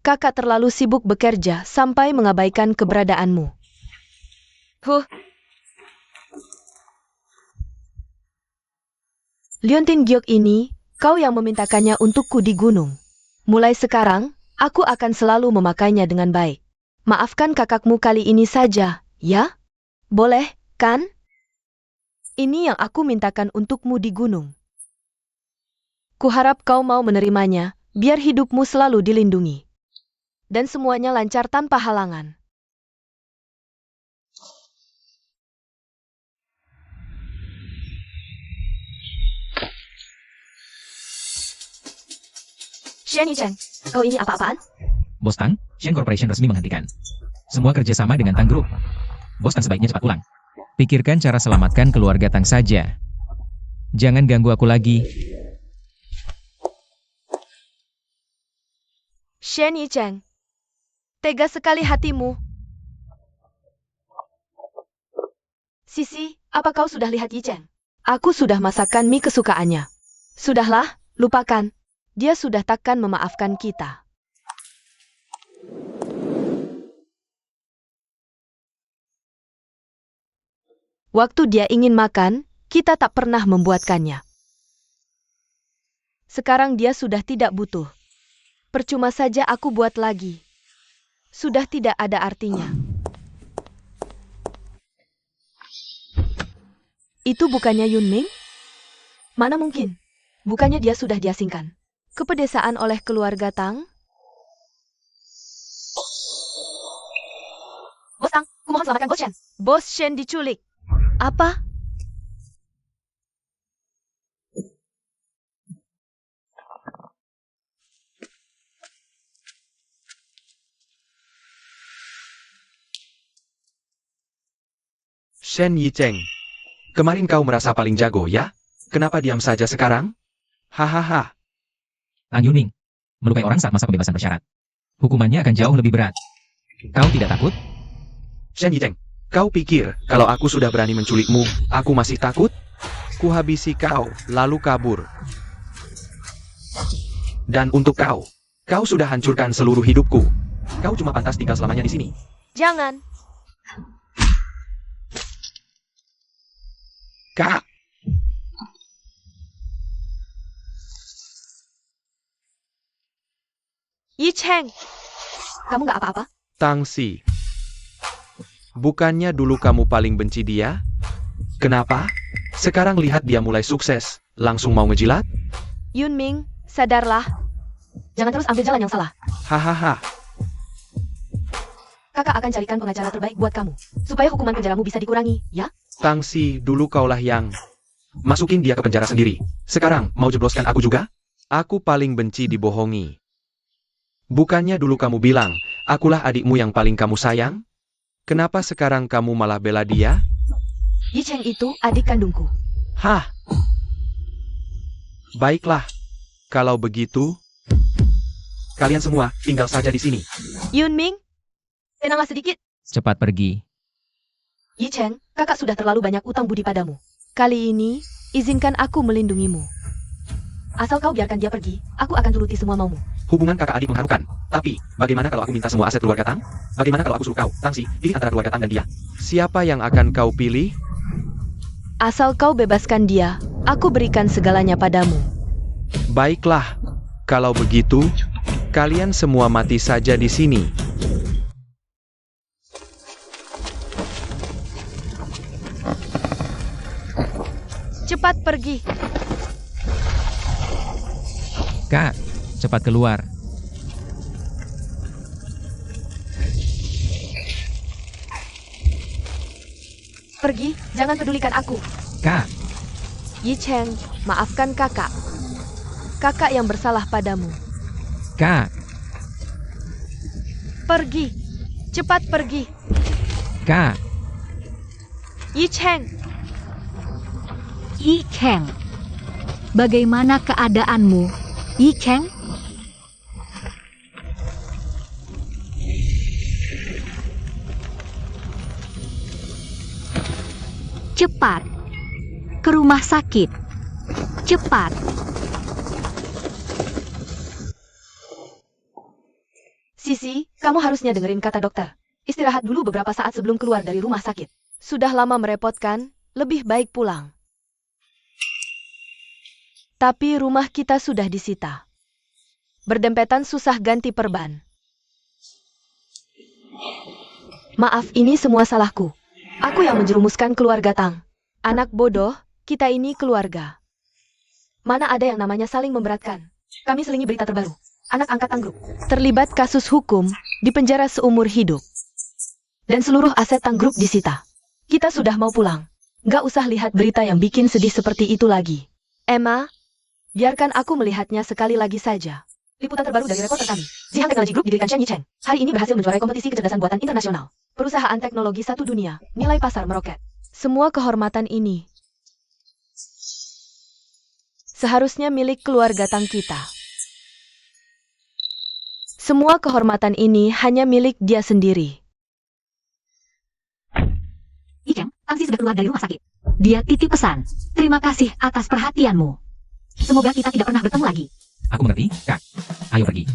Kakak terlalu sibuk bekerja sampai mengabaikan keberadaanmu. Liontin Giok ini, kau yang memintakannya untukku di gunung. Mulai sekarang, aku akan selalu memakainya dengan baik. Maafkan kakakmu kali ini saja, ya? Boleh, kan? Ini yang aku mintakan untukmu di gunung. Kuharap kau mau menerimanya, biar hidupmu selalu dilindungi. Dan semuanya lancar tanpa halangan. Shen Yicheng, kau ini apa-apaan? Bos Tang, Shen Corporation resmi menghentikan semua kerjasama dengan Tang Group. Bos Tang sebaiknya cepat pulang. Pikirkan cara selamatkan keluarga Tang saja. Jangan ganggu aku lagi. Shen Yicheng, tega sekali hatimu. Sisi, apa kau sudah lihat Yicheng? Aku sudah masakkan mie kesukaannya. Sudahlah, lupakan. Dia sudah takkan memaafkan kita. Waktu dia ingin makan, kita tak pernah membuatkannya. Sekarang dia sudah tidak butuh. Percuma saja aku buat lagi. Sudah tidak ada artinya. Itu bukannya Yunming? Mana mungkin? Bukannya dia sudah diasingkan ke pedesaan oleh keluarga Tang? Bos Tang, kumohon selamatkan Bos Shen. Bos Shen diculik. Apa? Shen Yicheng. Kemarin kau merasa paling jago ya? Kenapa diam saja sekarang? Hahaha. Tang Yunming, melukai orang saat masa pembebasan bersyarat. Hukumannya akan jauh lebih berat. Kau tidak takut? Shen Yicheng, kau pikir kalau aku sudah berani menculikmu, aku masih takut? Kuhabisi kau, lalu kabur. Dan untuk kau sudah hancurkan seluruh hidupku. Kau cuma pantas tinggal selamanya di sini. Jangan. Kak, Yi Cheng, Kamu nggak apa-apa? Tang Si. Bukannya dulu kamu paling benci dia? Kenapa? Sekarang lihat dia mulai sukses, langsung mau ngejilat? Yunming, sadarlah. Jangan terus ambil jalan yang salah. Hahaha. Kakak akan carikan pengacara terbaik buat kamu, supaya hukuman penjaramu bisa dikurangi, ya? Tang Si, dulu kaulah yang masukin dia ke penjara sendiri. Sekarang, mau jebloskan aku juga? Aku paling benci dibohongi. Bukannya dulu kamu bilang, akulah adikmu yang paling kamu sayang? Kenapa sekarang kamu malah bela dia? Yi Cheng itu adik kandungku. Hah? Baiklah. Kalau begitu, kalian semua tinggal saja di sini. Yunming, Tenanglah sedikit. Cepat pergi. Yi Cheng, kakak sudah terlalu banyak utang budi padamu. kali ini, izinkan aku melindungimu. Asal kau biarkan dia pergi, aku akan turuti semua maumu. Hubungan kakak adik mengharukan. Tapi, bagaimana kalau aku minta semua aset keluarga Tang? Bagaimana kalau aku suruh kau, Tang Si, pilih antara keluarga Tang dan dia? Siapa yang akan kau pilih? Asal kau bebaskan dia, aku berikan segalanya padamu. Baiklah. Kalau begitu, kalian semua mati saja di sini. Cepat pergi. Kak, cepat keluar. Pergi, jangan pedulikan aku. Kak, Yi Cheng, maafkan kakak. Kakak yang bersalah padamu. Kak, Pergi. Cepat pergi. Kak. Yi Cheng, Yi Cheng, bagaimana keadaanmu, Yi Cheng? Cepat, ke rumah sakit. Cepat. Sisi, kamu harusnya dengerin kata dokter. Istirahat dulu beberapa saat sebelum keluar dari rumah sakit. sudah lama merepotkan, lebih baik pulang. Tapi rumah kita sudah disita. Berdempetan susah ganti perban. Maaf, ini semua salahku. Aku yang menjerumuskan keluarga Tang. Anak bodoh, kita ini keluarga. Mana ada yang namanya saling memberatkan. Kami selingi berita terbaru. Anak angkat Tang Group. Terlibat kasus hukum, dipenjara seumur hidup. Dan seluruh aset Tang Group disita. Kita sudah mau pulang. Nggak usah lihat berita yang bikin sedih seperti itu lagi. Emma, biarkan aku melihatnya sekali lagi saja. Liputan terbaru dari reporter kami. Zihang Technology Group didirikan Chen Yicheng. Hari ini berhasil menjuarai kompetisi kecerdasan buatan internasional. Perusahaan teknologi satu dunia. Nilai pasar meroket. Semua kehormatan ini seharusnya milik keluarga Tang kita. Semua kehormatan ini hanya milik dia sendiri. Yi Cheng, Tang Si sudah keluar dari rumah sakit. Dia titip pesan. Terima kasih atas perhatianmu. Semoga kita tidak pernah bertemu lagi. Aku mengerti, Kak. Ayo pergi.